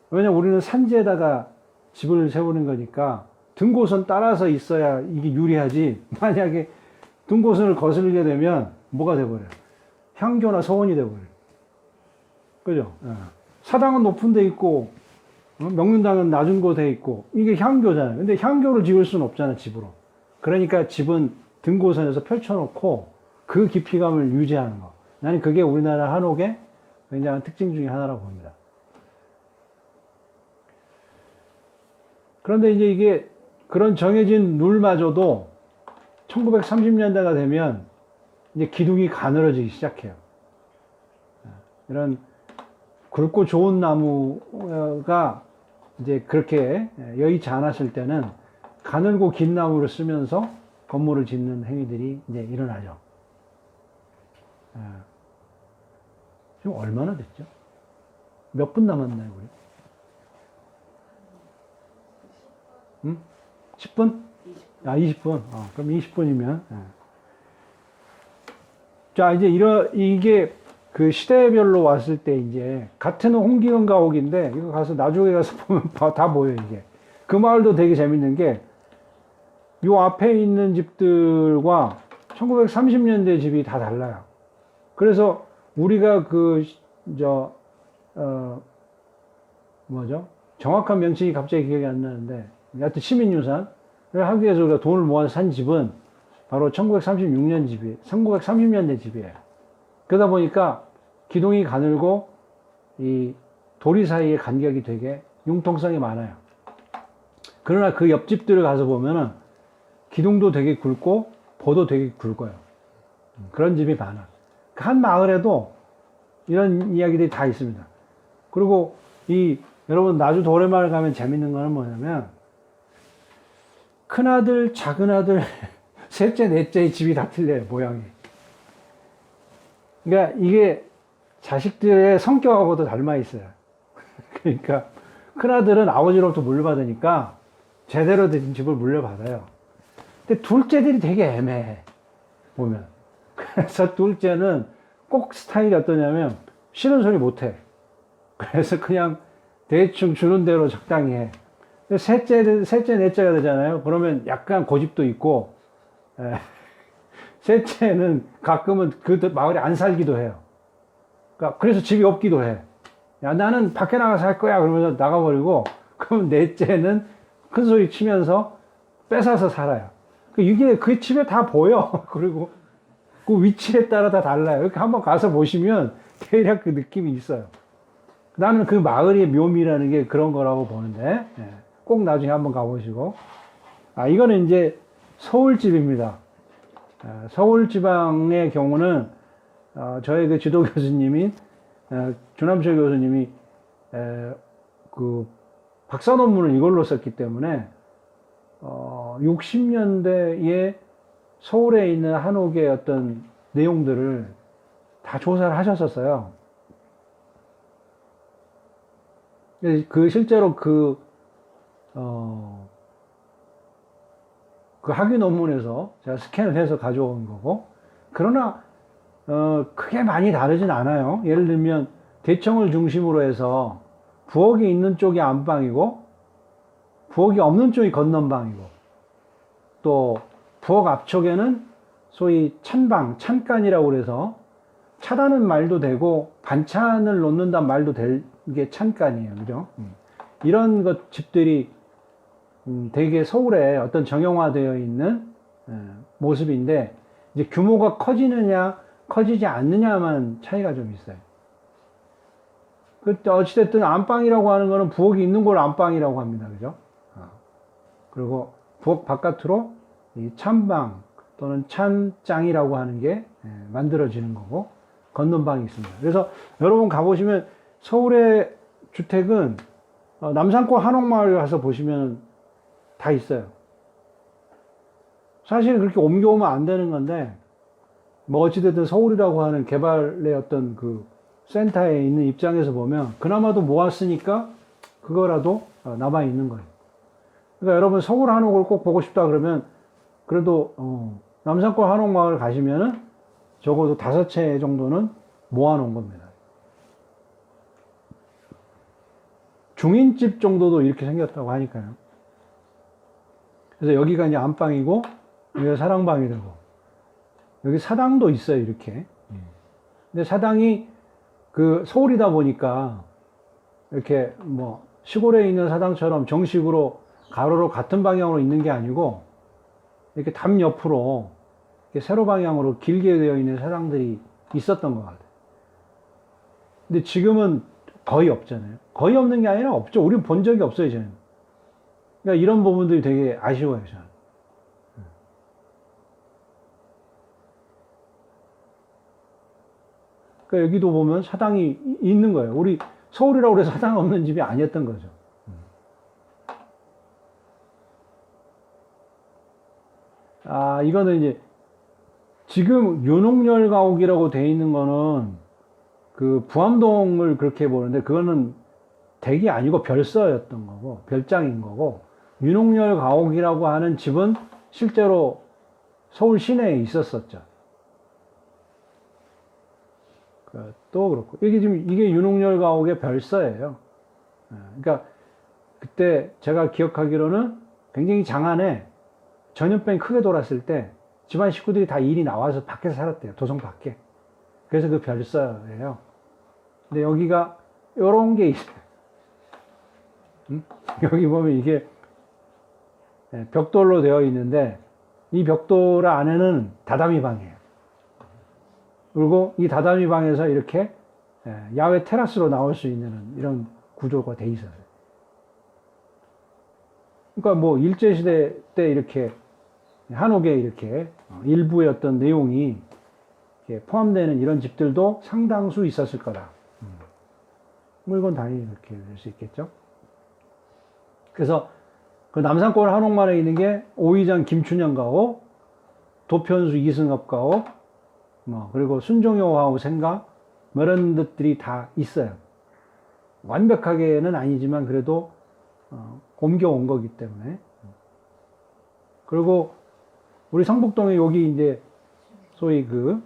왜냐면 우리는 산지에다가 집을 세우는 거니까 등고선 따라서 있어야 이게 유리하지. 만약에 등고선을 거슬리게 되면 뭐가 돼버려요? 향교나 서원이 돼버려요. 그죠? 사당은 높은 데 있고 명륜당은 낮은 곳에 있고 이게 향교잖아요. 근데 향교를 지을 수는 없잖아, 집으로. 그러니까 집은 등고선에서 펼쳐놓고 그 깊이감을 유지하는 거. 나는 그게 우리나라 한옥의 굉장한 특징 중에 하나라고 봅니다. 그런데 이제 이게 그런 정해진 룰마저도 1930년대가 되면 이제 기둥이 가늘어지기 시작해요. 이런 굵고 좋은 나무가 이제 그렇게 여의치 않았을 때는 가늘고 긴 나무를 쓰면서 건물을 짓는 행위들이 이제 일어나죠. 지금 얼마나 됐죠? 몇 분 남았나요, 우리? 응? 10분? 20분. 그럼 20분이면. 자, 이제 이게 그 시대별로 왔을 때 이제 같은 홍기영 가옥인데 이거 가서 나중에 가서 보면 다 보여, 이게. 그 마을도 되게 재밌는 게, 요 앞에 있는 집들과 1930년대 집이 다 달라요. 그래서 우리가 뭐죠? 정확한 명칭이 갑자기 기억이 안 나는데, 하여튼 시민유산을 하기 위해서 우리가 돈을 모아서 산 집은 바로 1936년 집이, 1930년대 집이에요. 그러다 보니까 기둥이 가늘고 이 도리 사이의 간격이 되게 융통성이 많아요. 그러나 그 옆집들을 가서 보면은 기둥도 되게 굵고 보도 되게 굵어요. 그런 집이 많아. 한 마을에도 이런 이야기들이 다 있습니다. 그리고 여러분 나주 도래마을 가면 재밌는 거는 뭐냐면, 큰아들, 작은아들, 셋째, 넷째의 집이 다 틀려요, 모양이. 그러니까 이게 자식들의 성격하고도 닮아 있어요. 그러니까 큰아들은 아버지로부터 물려받으니까 제대로 된 집을 물려받아요. 근데 둘째들이 되게 애매해, 보면. 그래서 둘째는 꼭 스타일이 어떠냐면, 싫은 소리 못 해. 그래서 그냥 대충 주는 대로 적당히 해. 셋째, 넷째가 되잖아요. 그러면 약간 고집도 있고, 셋째는 가끔은 그 마을에 안 살기도 해요. 그러니까 그래서 집이 없기도 해. 야, 나는 밖에 나가서 살 거야. 그러면서 나가버리고, 그럼 넷째는 큰 소리 치면서 뺏어서 살아요. 이게 그 집에 다 보여. 그리고 그 위치에 따라 다 달라요. 이렇게 한번 가서 보시면 대략 그 느낌이 있어요. 나는 그 마을의 묘미라는 게 그런 거라고 보는데, 꼭 나중에 한번 가보시고. 이거는 이제 서울집입니다. 서울 지방의 경우는, 저희 그 지도 교수님인, 주남철 교수님이, 그 박사 논문을 이걸로 썼기 때문에, 60년대에 서울에 있는 한옥의 어떤 내용들을 다 조사를 하셨었어요. 실제로 그 학위 논문에서 제가 스캔을 해서 가져온 거고, 그러나, 크게 많이 다르진 않아요. 예를 들면, 대청을 중심으로 해서 부엌이 있는 쪽이 안방이고, 부엌이 없는 쪽이 건넌방이고, 또, 부엌 앞쪽에는 소위 찬방, 찬간이라고 그래서, 차라는 말도 되고, 반찬을 놓는다는 말도 될 게 찬간이에요. 그죠? 이런 집들이 되게 서울에 어떤 정형화되어 있는 모습인데, 이제 규모가 커지느냐, 커지지 않느냐만 차이가 좀 있어요. 어찌됐든 안방이라고 하는 거는 부엌이 있는 걸 안방이라고 합니다. 그죠? 그리고 부엌 바깥으로 이 찬방 또는 찬장이라고 하는 게 만들어지는 거고, 건넌방이 있습니다. 그래서 여러분 가보시면 서울의 주택은 남산골 한옥마을 가서 보시면 다 있어요. 사실 그렇게 옮겨오면 안 되는 건데, 뭐 어찌됐든 서울이라고 하는 개발의 어떤 그 센터에 있는 입장에서 보면 그나마도 모았으니까 그거라도 남아있는 거예요. 그러니까 여러분 서울 한옥을 꼭 보고 싶다 그러면 그래도 남산골 한옥마을 가시면은 적어도 5채 정도는 모아놓은 겁니다. 중인집 정도도 이렇게 생겼다고 하니까요. 그래서 여기가 이제 안방이고, 여기가 사랑방이 되고, 여기 사당도 있어요, 이렇게. 근데 사당이 그 서울이다 보니까, 이렇게 뭐, 시골에 있는 사당처럼 정식으로 가로로 같은 방향으로 있는 게 아니고, 이렇게 담 옆으로, 이렇게 세로 방향으로 길게 되어 있는 사당들이 있었던 것 같아요. 근데 지금은 거의 없잖아요. 거의 없는 게 아니라 없죠. 우린 본 적이 없어요, 저는. 그러니까 이런 부분들이 되게 아쉬워요, 저는. 그러니까 여기도 보면 사당이 있는 거예요. 우리 서울이라고 해서 사당 없는 집이 아니었던 거죠. 이거는 이제 지금 윤옥열 가옥이라고 돼 있는 거는 그 부암동을 그렇게 보는데, 그거는 댁이 아니고 별서였던 거고, 별장인 거고, 윤옥열 가옥이라고 하는 집은 실제로 서울 시내에 있었었죠. 또 그렇고, 이게 지금 이게 윤옥열 가옥의 별서예요. 그러니까 그때 제가 기억하기로는 굉장히 장안에 전염병이 크게 돌았을 때 집안 식구들이 다 일이 나와서 밖에서 살았대요. 도성 밖에. 그래서 그 별서예요. 근데 여기가 요런 게 있어요. 여기 보면 이게 벽돌로 되어 있는데 이 벽돌 안에는 다다미 방이에요. 그리고 이 다다미 방에서 이렇게 야외 테라스로 나올 수 있는 이런 구조가 돼 있었어요. 그러니까 뭐 일제시대 때 이렇게 한옥에 이렇게 일부의 어떤 내용이 이렇게 포함되는 이런 집들도 상당수 있었을 거다. 뭐 이건 당연히 이렇게 될 수 있겠죠. 그래서 그 남산골 한옥마을에 있는 게 오이장 김춘영 가옥, 도편수 이승업 가옥, 뭐 그리고 순종효 화우 생가 뭐 이런 것들이 다 있어요. 완벽하게는 아니지만 그래도 옮겨온 거기 때문에. 그리고 우리 성북동에 여기 이제 소위 그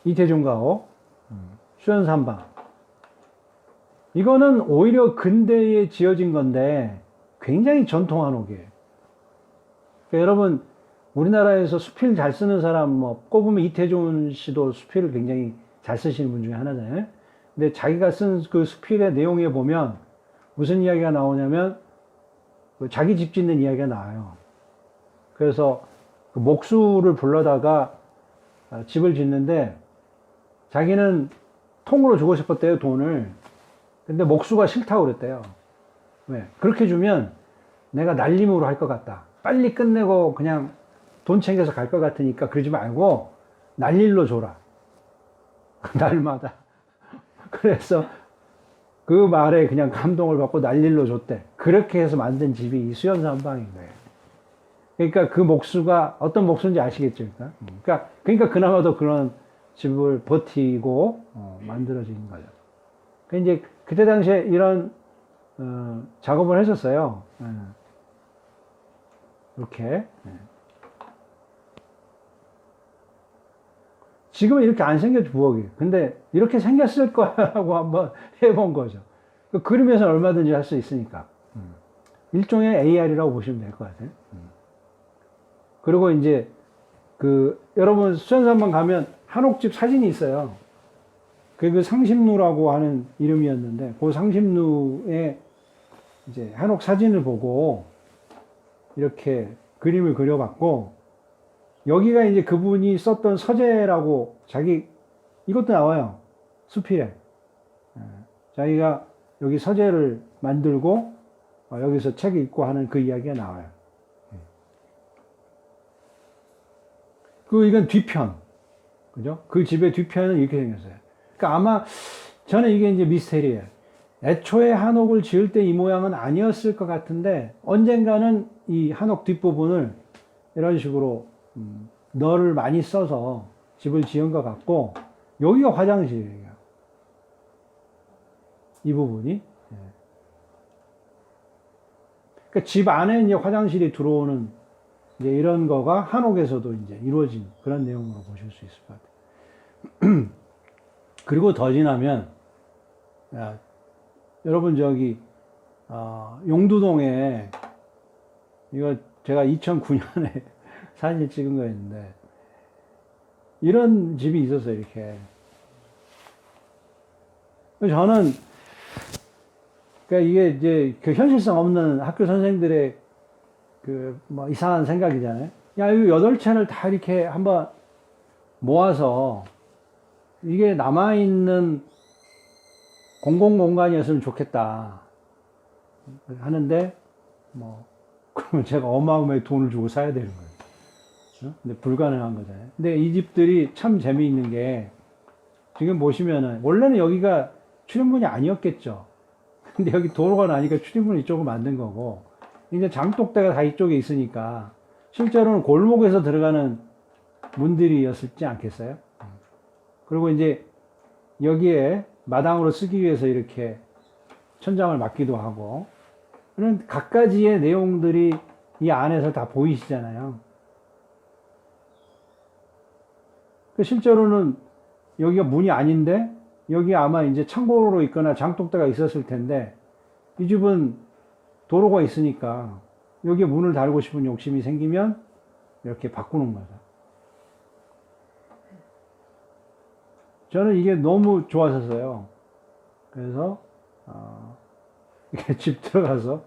이태준 가옥, 수연산방. 이거는 오히려 근대에 지어진 건데 굉장히 전통 한옥이에요. 그러니까 여러분 우리나라에서 수필 잘 쓰는 사람 뭐 꼽으면 이태준 씨도 수필을 굉장히 잘 쓰시는 분 중에 하나잖아요. 근데 자기가 쓴 그 수필의 내용에 보면 무슨 이야기가 나오냐면 자기 집 짓는 이야기가 나와요. 그래서 그 목수를 불러다가 집을 짓는데 자기는 통으로 주고 싶었대요, 돈을. 근데 목수가 싫다고 그랬대요. 왜? 그렇게 주면 내가 날림으로 할 것 같다. 빨리 끝내고 그냥 돈 챙겨서 갈 것 같으니까 그러지 말고 날릴로 줘라. 날마다. 그래서 그 말에 그냥 감동을 받고 날릴로 줬대. 그렇게 해서 만든 집이 이 수연산방인 거예요. 그러니까 그 목수가 어떤 목수인지 아시겠죠? 그러니까 그나마도 그런 집을 버티고 만들어진 거죠. 이제 그때 당시에 이런 작업을 했었어요. 이렇게. 지금은 이렇게 안 생겼죠, 부엌이. 근데 이렇게 생겼을 거라고 한번 해본 거죠. 그 그림에서는 얼마든지 할 수 있으니까. 일종의 AR이라고 보시면 될 것 같아요. 그리고 이제 여러분 수연산방 가면 한옥집 사진이 있어요. 그 상심루라고 하는 이름이었는데 그 상심루에 이제 한옥 사진을 보고 이렇게 그림을 그려봤고 여기가 이제 그분이 썼던 서재라고 이것도 나와요. 수필에. 자기가 여기 서재를 만들고 여기서 책 읽고 하는 그 이야기가 나와요. 이건 뒤편. 그죠? 그 집의 뒤편은 이렇게 생겼어요. 그러니까 아마 저는 이게 이제 미스테리예요. 애초에 한옥을 지을 때 이 모양은 아니었을 것 같은데 언젠가는 이 한옥 뒷부분을 이런 식으로 널을 많이 써서 집을 지은 것 같고 여기가 화장실이에요. 이 부분이. 그러니까 집 안에 이제 화장실이 들어오는 이제 이런 거가 한옥에서도 이제 이루어진 그런 내용으로 보실 수 있을 것 같아요. 그리고 더 지나면 여러분 용두동에 이거 제가 2009년에 사진 찍은 거였는데 이런 집이 있었어요. 이렇게. 저는 그러니까 이게 이제 그 현실성 없는 학교 선생들의 뭐 이상한 생각이잖아요. 야, 이거 8채를 다 이렇게 한번 모아서 이게 남아있는 공공공간이었으면 좋겠다 하는데 그러면 제가 어마어마하게 돈을 주고 사야 되는 거예요. 근데 불가능한 거잖아요. 근데 이 집들이 참 재미있는 게 지금 보시면은 원래는 여기가 출입문이 아니었겠죠. 근데 여기 도로가 나니까 출입문을 이쪽으로 만든 거고 이제 장독대가 다 이쪽에 있으니까 실제로는 골목에서 들어가는 문들이었을지 않겠어요? 그리고 이제 여기에 마당으로 쓰기 위해서 이렇게 천장을 막기도 하고 그런 갖가지의 내용들이 이 안에서 다 보이시잖아요. 실제로는 여기가 문이 아닌데 여기 아마 이제 창고로 있거나 장독대가 있었을 텐데 이 집은 도로가 있으니까 여기에 문을 달고 싶은 욕심이 생기면 이렇게 바꾸는 거죠. 저는 이게 너무 좋았었어요. 그래서 이렇게 집 들어가서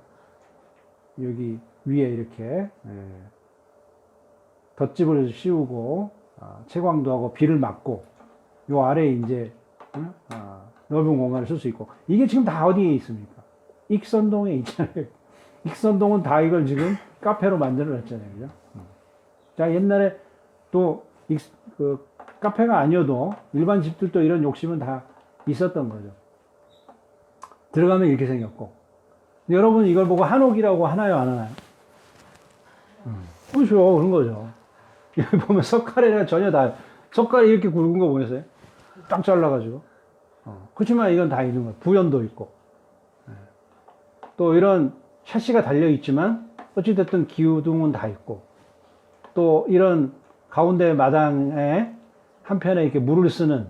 여기 위에 이렇게 덧집을 씌우고 채광도 하고 비를 막고 요 아래에 이제 넓은 공간을 쓸 수 있고 이게 지금 다 어디에 있습니까? 익선동에 있잖아요. 익선동은 다 이걸 지금 카페로 만들어 놨잖아요. 그죠? 자, 옛날에 또 그 카페가 아니어도 일반 집들도 이런 욕심은 다 있었던 거죠. 들어가면 이렇게 생겼고. 여러분 이걸 보고 한옥이라고 하나요, 안 하나요? 그렇죠. 그런 거죠. 여기 보면 석가래가 전혀 다, 석가래 이렇게 굵은 거 보셨어요? 딱 잘라가지고. 그렇지만 이건 다 있는 거예요. 부연도 있고. 또 이런 샤시가 달려있지만, 어찌됐든 기우등은 다 있고. 또 이런 가운데 마당에 한편에 이렇게 물을 쓰는,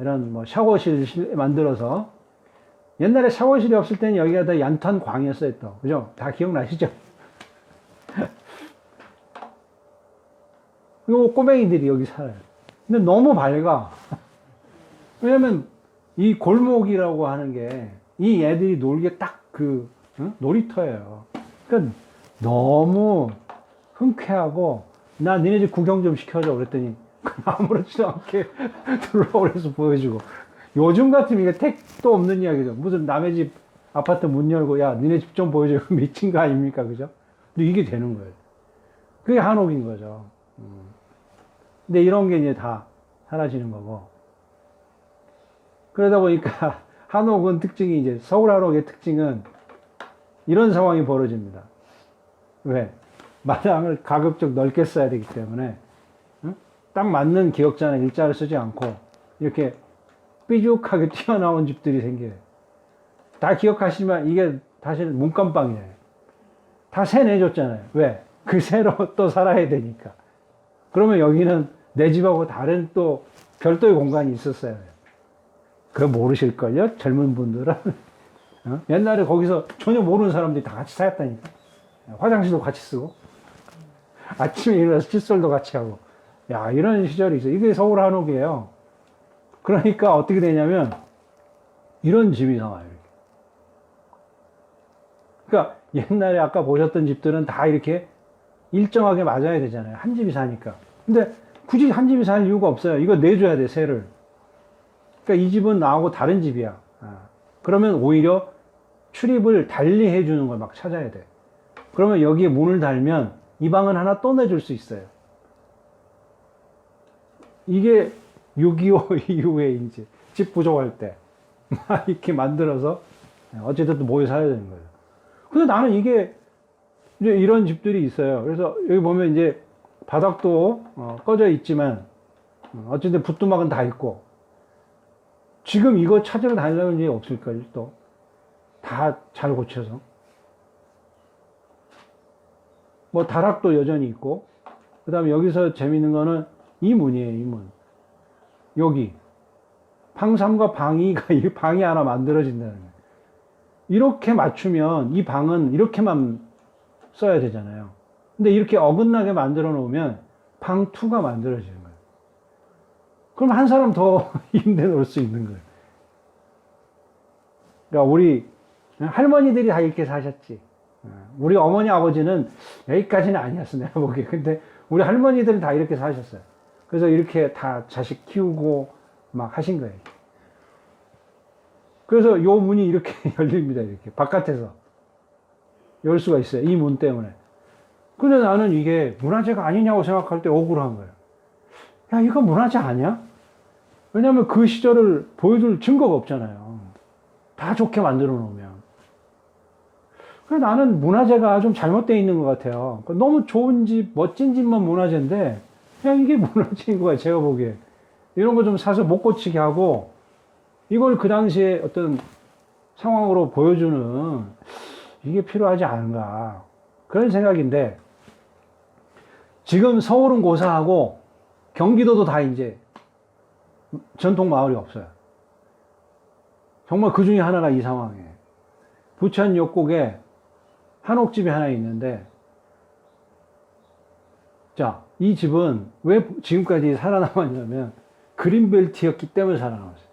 이런 뭐 샤워실 만들어서, 옛날에 샤워실이 없을 때는 여기가 다 얀탄 광이었어요, 또. 그죠? 다 기억나시죠? 요 꼬맹이들이 여기 살아요. 근데 너무 밝아. 왜냐면 이 골목이라고 하는 게 이 애들이 놀기에 딱 그 놀이터예요. 그러니까 너무 흔쾌하고 나 니네 집 구경 좀 시켜줘 그랬더니 아무렇지도 않게 들어오래서 보여주고 요즘 같으면 이게 택도 없는 이야기죠. 무슨 남의 집 아파트 문 열고 야 니네 집 좀 보여줘 미친 거 아닙니까 그죠? 근데 이게 되는 거예요. 그게 한옥인 거죠. 근데 이런 게 이제 다 사라지는 거고. 그러다 보니까 한옥은 특징이 이제 서울 한옥의 특징은 이런 상황이 벌어집니다. 왜? 마당을 가급적 넓게 써야 되기 때문에 딱 맞는 기역자나 일자를 쓰지 않고 이렇게 삐죽하게 튀어나온 집들이 생겨요. 다 기억하시지만 이게 사실 문간방이에요. 다 새 내줬잖아요. 왜? 그 새로 또 살아야 되니까. 그러면 여기는 내 집하고 다른 또 별도의 공간이 있었어요. 그거 모르실걸요? 젊은 분들은. 옛날에 거기서 전혀 모르는 사람들이 다 같이 살았다니까. 화장실도 같이 쓰고, 아침에 일어나서 칫솔도 같이 하고. 야, 이런 시절이 있어요. 이게 서울 한옥이에요. 그러니까 어떻게 되냐면, 이런 집이 나와요. 그러니까 옛날에 아까 보셨던 집들은 다 이렇게 일정하게 맞아야 되잖아요. 한 집이 사니까. 근데 굳이 한 집이 살 이유가 없어요. 이거 내줘야 돼, 세를. 그러니까 이 집은 나하고 다른 집이야. 그러면 오히려 출입을 달리 해주는 걸 막 찾아야 돼. 그러면 여기에 문을 달면 이 방은 하나 또 내줄 수 있어요. 이게 6.25 이후에 이제 집 부족할 때 이렇게 만들어서 어쨌든 모여 살아야 되는 거예요. 근데 나는 이게 이제 이런 집들이 있어요. 그래서 여기 보면 이제 바닥도 꺼져 있지만 어쨌든 붓두막은 다 있고 지금 이거 찾으러 다니려면 이제 없을까요? 또 다 잘 고쳐서 뭐 다락도 여전히 있고 그 다음에 여기서 재밌는 거는 이 문이에요. 이 문. 여기 방 3과 방 2가 이 방이 하나 만들어진다는 거예요. 이렇게 맞추면 이 방은 이렇게만 써야 되잖아요. 근데 이렇게 어긋나게 만들어 놓으면 방 2가 만들어지는 거예요. 그럼 한 사람 더 임대 놓을 수 있는 거예요. 그러니까 우리 할머니들이 다 이렇게 사셨지. 우리 어머니 아버지는 여기까지는 아니었어 내가 보기에. 근데 우리 할머니들은 다 이렇게 사셨어요. 그래서 이렇게 다 자식 키우고 막 하신 거예요. 그래서 요 문이 이렇게 열립니다. 이렇게 바깥에서 열 수가 있어요. 이 문 때문에. 근데 나는 이게 문화재가 아니냐고 생각할 때 억울한 거예요. 야, 이거 문화재 아니야? 왜냐면 그 시절을 보여줄 증거가 없잖아요. 다 좋게 만들어 놓으면. 그래서 나는 문화재가 좀 잘못되어 있는 것 같아요. 너무 좋은 집, 멋진 집만 문화재인데, 그냥 이게 문화재인 거야, 제가 보기에. 이런 거 좀 사서 못 고치게 하고, 이걸 그 당시에 어떤 상황으로 보여주는, 이게 필요하지 않은가. 그런 생각인데, 지금 서울은 고사하고, 경기도도 다 이제, 전통 마을이 없어요. 정말 그 중에 하나가 이 상황이에요. 부천 역곡에 한옥집이 하나 있는데, 자, 이 집은 왜 지금까지 살아남았냐면, 그린벨트였기 때문에 살아남았어요.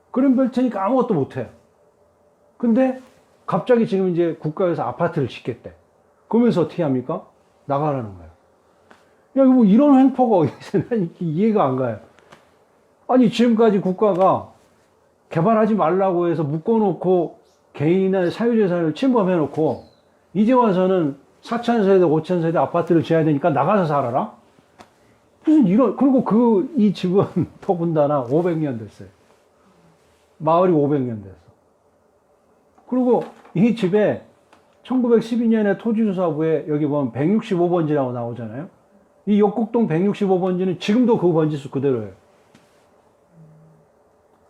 그린벨트니까 아무것도 못해요. 근데 갑자기 지금 이제 국가에서 아파트를 짓겠대. 그러면서 어떻게 합니까? 나가라는 거예요. 야, 뭐 이런 횡포가 어디 있어? 난 이해가 안 가요. 아니, 지금까지 국가가 개발하지 말라고 해서 묶어놓고 개인의 사유재산을 침범해놓고 이제 와서는 4,000세대, 5,000세대 아파트를 지어야 되니까 나가서 살아라? 무슨 이런, 그리고 이 집은 더군다나 500년 됐어요. 마을이 500년 됐어. 그리고 이 집에 1912년에 토지조사부에 여기 보면 165번지라고 나오잖아요. 이 역곡동 165번지는 지금도 그 번지수 그대로예요.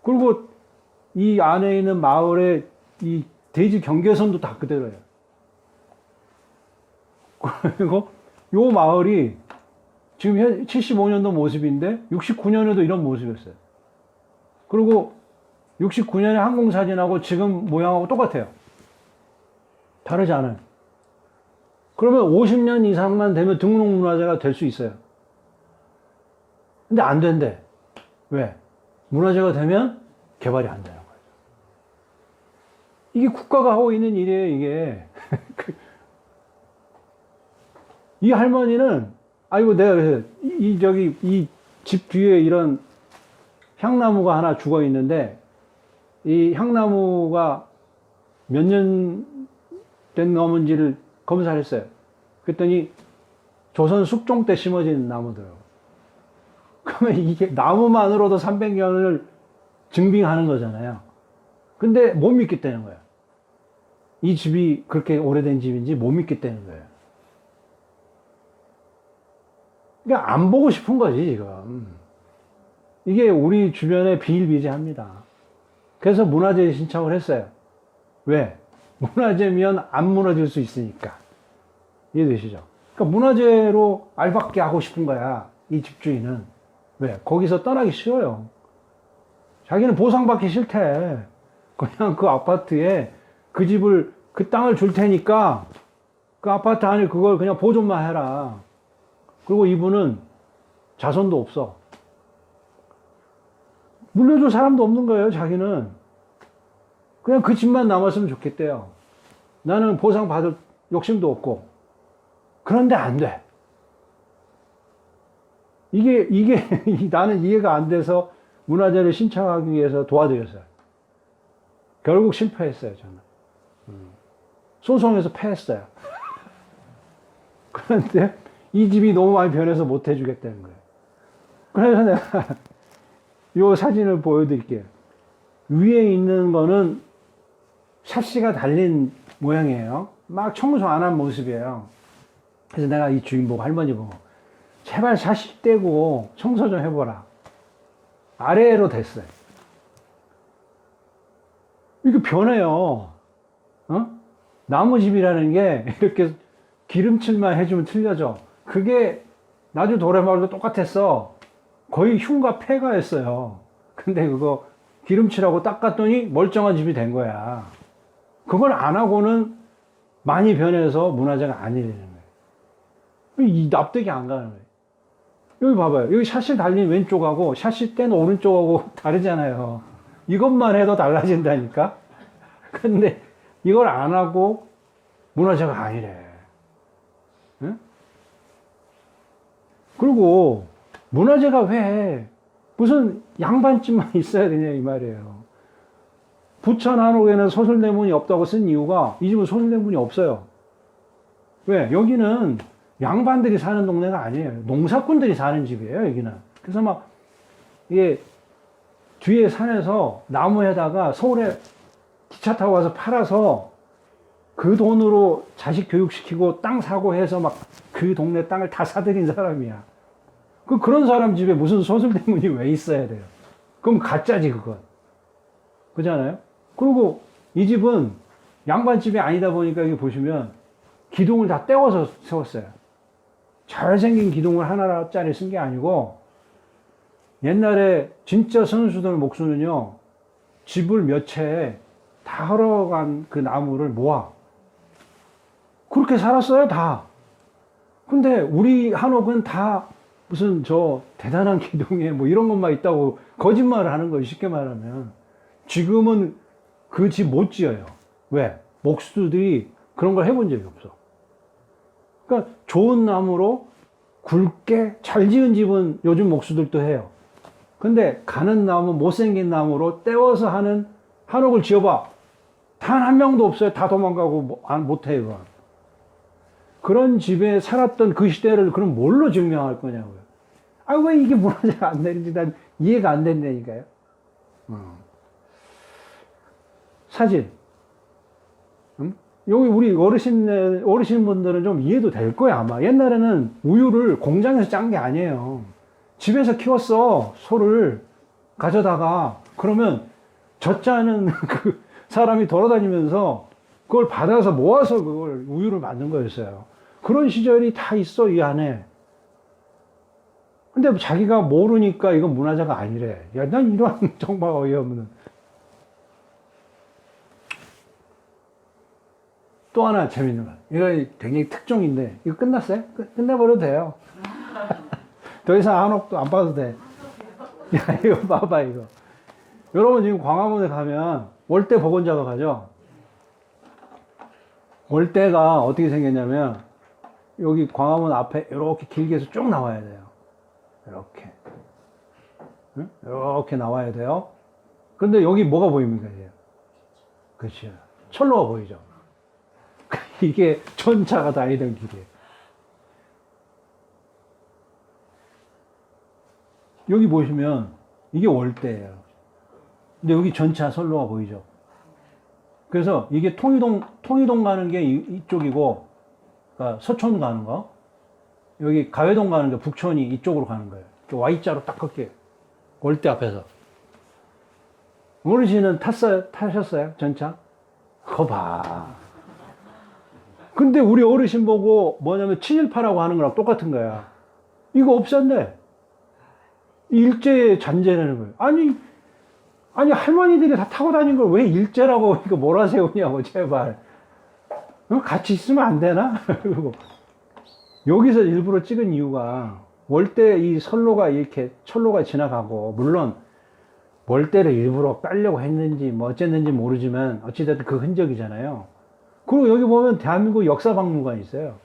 그리고 이 안에 있는 마을의 이 대지 경계선도 다 그대로예요. 그리고 요 마을이 지금 75년도 모습인데 69년에도 이런 모습이었어요. 그리고 69년에 항공사진하고 지금 모양하고 똑같아요. 다르지 않아요. 그러면 50년 이상만 되면 등록문화재가 될 수 있어요. 근데 안 된대. 왜? 문화재가 되면 개발이 안 되는 거예요. 이게 국가가 하고 있는 일이에요, 이게. 이 할머니는, 아이고, 내가, 이 집 뒤에 이런 향나무가 하나 죽어 있는데, 이 향나무가 몇 년 된 나무인지를 검사를 했어요. 그랬더니 조선 숙종 때 심어진 나무더라고요. 그러면 이게 나무만으로도 300년을 증빙하는 거잖아요. 근데 못 믿겠다는 거예요. 이 집이 그렇게 오래된 집인지 못 믿겠다는 거예요. 그러니까 안 보고 싶은 거지, 지금. 이게 우리 주변에 비일비재합니다. 그래서 문화재 신청을 했어요. 왜? 문화재면 안 무너질 수 있으니까. 이해되시죠? 그러니까 문화재로 알박게 하고 싶은 거야, 이 집주인은. 왜? 거기서 떠나기 싫어요. 자기는 보상받기 싫대. 그냥 그 아파트에 그 집을, 그 땅을 줄 테니까 그 아파트 안에 그걸 그냥 보존만 해라. 그리고 이분은 자손도 없어. 물려줄 사람도 없는 거예요, 자기는. 그냥 그 집만 남았으면 좋겠대요. 나는 보상받을 욕심도 없고. 그런데 안 돼. 이게 나는 이해가 안 돼서 문화재를 신청하기 위해서 도와드렸어요. 결국 실패했어요, 저는. 소송에서 패했어요. 그런데 이 집이 너무 많이 변해서 못 해주겠다는 거예요. 그래서 내가 이 사진을 보여드릴게요. 위에 있는 거는 샤시가 달린 모양이에요. 막 청소 안 한 모습이에요. 그래서 내가 이 주인 보고, 할머니 보고, 제발 샤시 떼고 청소 좀 해보라. 아래로 됐어요. 이게 변해요. 어? 나무집이라는 게 이렇게 기름칠만 해주면 틀려져. 그게 나주 도래마을도 똑같았어. 거의 흉가 폐가였어요. 근데 그거 기름칠하고 닦았더니 멀쩡한 집이 된 거야. 그걸 안 하고는 많이 변해서 문화재가 아니라는 거예요. 이 납득이 안 가는 거예요. 여기 봐봐요. 여기 샤시 달린 왼쪽하고 샤시 뗀 오른쪽하고 다르잖아요. 이것만 해도 달라진다니까? 근데 이걸 안 하고 문화재가 아니래. 응? 그리고 문화재가 왜 무슨 양반집만 있어야 되냐 이 말이에요. 부천 한옥에는 소설대문이 없다고 쓴 이유가 이 집은 소설대문이 없어요. 왜? 여기는 양반들이 사는 동네가 아니에요. 농사꾼들이 사는 집이에요, 여기는. 그래서 막 이게 뒤에 산에서 나무에다가 서울에 기차 타고 와서 팔아서 그 돈으로 자식 교육시키고 땅 사고 해서 막 그 동네 땅을 다 사들인 사람이야. 그런 사람 집에 무슨 소설대문이 왜 있어야 돼요? 그럼 가짜지, 그건. 그렇잖아요? 그리고 이 집은 양반집이 아니다 보니까 여기 보시면 기둥을 다 떼어서 세웠어요. 잘생긴 기둥을 하나짜리 쓴 게 아니고 옛날에 진짜 선수들 목수는요, 집을 몇 채 다 헐어간 그 나무를 모아. 그렇게 살았어요, 다. 근데 우리 한옥은 다 무슨 저 대단한 기둥에 뭐 이런 것만 있다고 거짓말을 하는 거예요, 쉽게 말하면. 지금은 그 집 못 지어요. 왜? 목수들이 그런 걸 해본 적이 없어. 그러니까 좋은 나무로 굵게 잘 지은 집은 요즘 목수들도 해요. 근데 가는 나무, 못생긴 나무로 떼워서 하는 한옥을 지어봐. 단 한 명도 없어요. 다 도망가고 못해요. 그런 집에 살았던 그 시대를 그럼 뭘로 증명할 거냐고요. 아, 왜 이게 문화재가 안 되는지 난 이해가 안 된다니까요. 사진. 여기 우리 어르신분들은 좀 이해도 될 거야, 아마. 옛날에는 우유를 공장에서 짠 게 아니에요. 집에서 키웠어, 소를 가져다가. 그러면 젖짜는 그 사람이 돌아다니면서 그걸 받아서 모아서 그걸 우유를 만든 거였어요. 그런 시절이 다 있어, 이 안에. 근데 자기가 모르니까 이건 문화재가 아니래. 야, 난 이런 정말 어이없는. 또 하나 재밌는 거. 이거 굉장히 특종인데, 이거 끝났어요? 끝내버려도 돼요. 더 이상 한옥도 안 봐도 돼. 야, 이거 봐봐, 이거. 여러분 지금 광화문에 가면 월대 복원자가 가죠? 월대가 어떻게 생겼냐면, 여기 광화문 앞에 이렇게 길게 해서 쭉 나와야 돼요. 이렇게. 응? 이렇게 나와야 돼요. 근데 여기 뭐가 보입니까, 이제? 그렇죠. 철로가 보이죠? 이게 전차가 다니던 길이에요. 여기 보시면 이게 월대예요. 근데 여기 전차 선로가 보이죠? 그래서 이게 통이동 가는 게 이쪽이고, 그러니까 서촌 가는 거, 여기 가회동 가는 게 북촌이 이쪽으로 가는 거예요. Y자로 딱 걷게. 월대 앞에서. 어르신은 타셨어요? 전차? 그거 봐. 근데 우리 어르신 보고 뭐냐면 718하고 하는 거랑 똑같은 거야. 이거 없었네. 일제의 잔재라는 거예요. 아니 할머니들이 다 타고 다닌 걸 왜 일제라고 이거 몰아세우냐고, 제발. 같이 있으면 안 되나? 그리고 여기서 일부러 찍은 이유가 월대 이 선로가 이렇게 철로가 지나가고, 물론 월대를 일부러 빼려고 했는지 뭐 어쨌는지 모르지만 어찌됐든 그 흔적이잖아요. 그리고 여기 보면 대한민국 역사박물관이 있어요.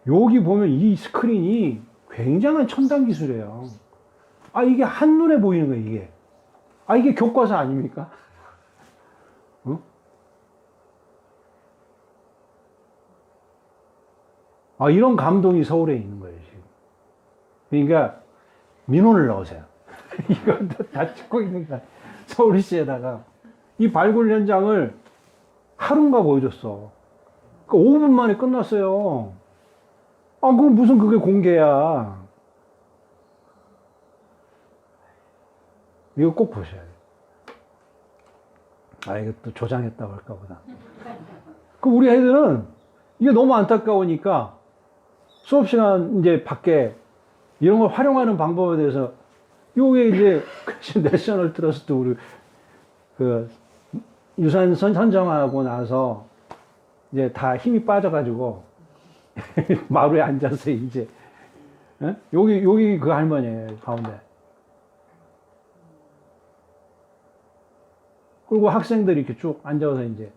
여기 보면 이 스크린이 굉장한 첨단 기술이에요. 아, 이게 한눈에 보이는 거예요, 이게. 아, 이게 교과서 아닙니까? 어? 아, 이런 감동이 서울에 있는 거예요, 지금. 그러니까, 민원을 넣으세요. 이건 다 찍고 있는 거야. 서울시에다가. 이 발굴 현장을 하루인가 보여줬어. 그러니까 5분 만에 끝났어요. 아, 그럼 무슨 그게 공개야. 이거 꼭 보셔야 돼요. 아, 이것도 조장했다고 할까 보다. 그 우리 애들은 이게 너무 안타까우니까 수업 시간 이제 밖에 이런 걸 활용하는 방법에 대해서 요게 이제 내셔널 트러스트 우리 그 유산 선정하고 나서 이제 다 힘이 빠져가지고 마루에 앉아서 이제 여기 그 할머니예요, 가운데. 그리고 학생들이 이렇게 쭉 앉아서 이제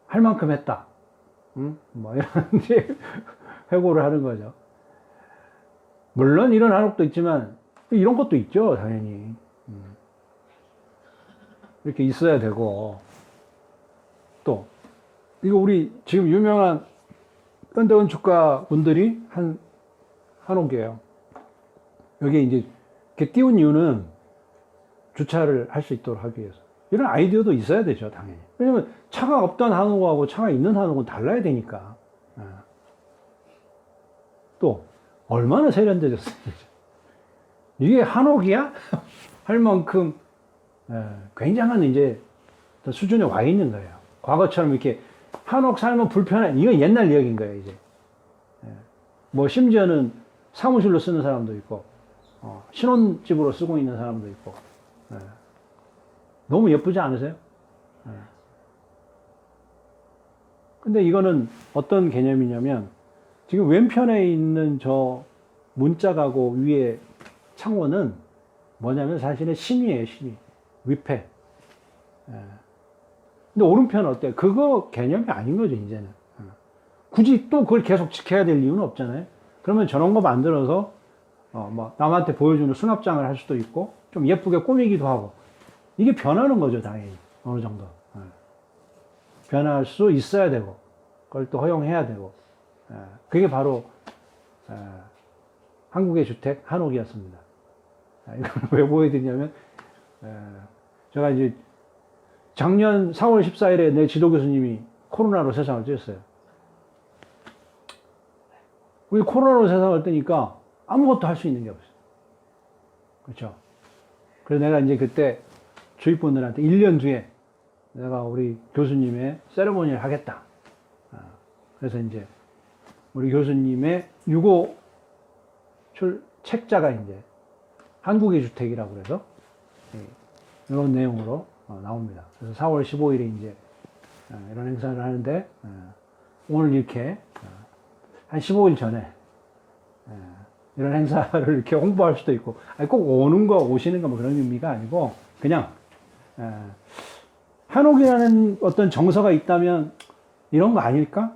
할 만큼 했다. 응? 뭐 이런 이제 회고를 하는 거죠. 물론 이런 한옥도 있지만 이런 것도 있죠, 당연히. 이렇게 있어야 되고. 또 이거 우리 지금 유명한 현대건축가 분들이 한 한옥이에요. 여기에 이제 이렇게 띄운 이유는 주차를 할 수 있도록 하기 위해서. 이런 아이디어도 있어야 되죠, 당연히. 왜냐면 차가 없던 한옥하고 차가 있는 한옥은 달라야 되니까. 또 얼마나 세련되졌어요. 이게 한옥이야? 할 만큼 굉장한 이제 수준에 와 있는 거예요. 과거처럼 이렇게 한옥 살면 불편해. 이건 옛날 이야기인 거예요, 이제. 뭐 심지어는 사무실로 쓰는 사람도 있고, 신혼집으로 쓰고 있는 사람도 있고. 너무 예쁘지 않으세요? 근데 이거는 어떤 개념이냐면 지금 왼편에 있는 저 문짝하고 위에 창호는 뭐냐면 사실은 심의예요, 심의. 위패. 예. 근데 오른편은 어때? 그거 개념이 아닌 거죠, 이제는. 굳이 또 그걸 계속 지켜야 될 이유는 없잖아요. 그러면 저런 거 만들어서, 뭐, 남한테 보여주는 수납장을 할 수도 있고, 좀 예쁘게 꾸미기도 하고. 이게 변하는 거죠, 당연히. 어느 정도. 예. 변할 수 있어야 되고, 그걸 또 허용해야 되고. 예. 그게 바로, 한국의 주택 한옥이었습니다. 이걸 왜 보여드리냐면, 제가 이제 작년 4월 14일에 내 지도 교수님이 코로나로 세상을 떴어요. 우리 코로나로 세상을 뜨니까 아무것도 할 수 있는 게 없어요. 그렇죠? 그래서 내가 이제 그때 주위분들한테 1년 뒤에 내가 우리 교수님의 세레모니를 하겠다. 그래서 이제 우리 교수님의 6호 책자가 이제 한국의 주택이라고 그래서 이런 내용으로 나옵니다. 그래서 4월 15일에 이제 이런 행사를 하는데 오늘 이렇게 한 15일 전에 이런 행사를 이렇게 홍보할 수도 있고 꼭 오는 거 오시는 거 뭐 그런 의미가 아니고 그냥 한옥이라는 어떤 정서가 있다면 이런 거 아닐까?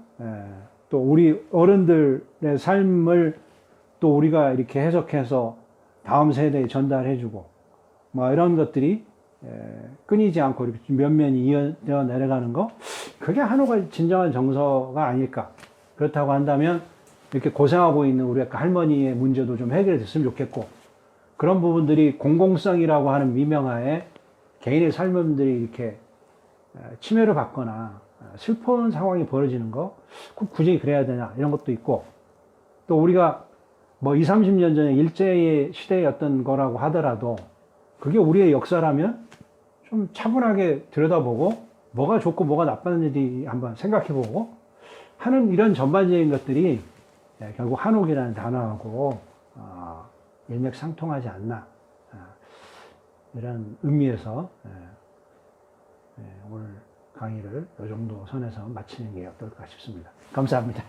또 우리 어른들의 삶을 또 우리가 이렇게 해석해서 다음 세대에 전달해주고 뭐 이런 것들이 끊이지 않고 이렇게 면면이 이어져 내려가는 거 그게 한옥의 진정한 정서가 아닐까. 그렇다고 한다면 이렇게 고생하고 있는 우리 할머니의 문제도 좀 해결이 됐으면 좋겠고 그런 부분들이 공공성이라고 하는 미명하에 개인의 삶들이 이렇게 침해를 받거나 슬픈 상황이 벌어지는 거 꼭 굳이 그래야 되나 이런 것도 있고 또 우리가 뭐 20, 30년 전에 일제의 시대였던 거라고 하더라도 그게 우리의 역사라면 좀 차분하게 들여다보고 뭐가 좋고 뭐가 나빴는지 한번 생각해보고 하는 이런 전반적인 것들이 결국 한옥이라는 단어하고 일맥상통하지 않나 이런 의미에서 오늘 강의를 이 정도 선에서 마치는 게 어떨까 싶습니다. 감사합니다.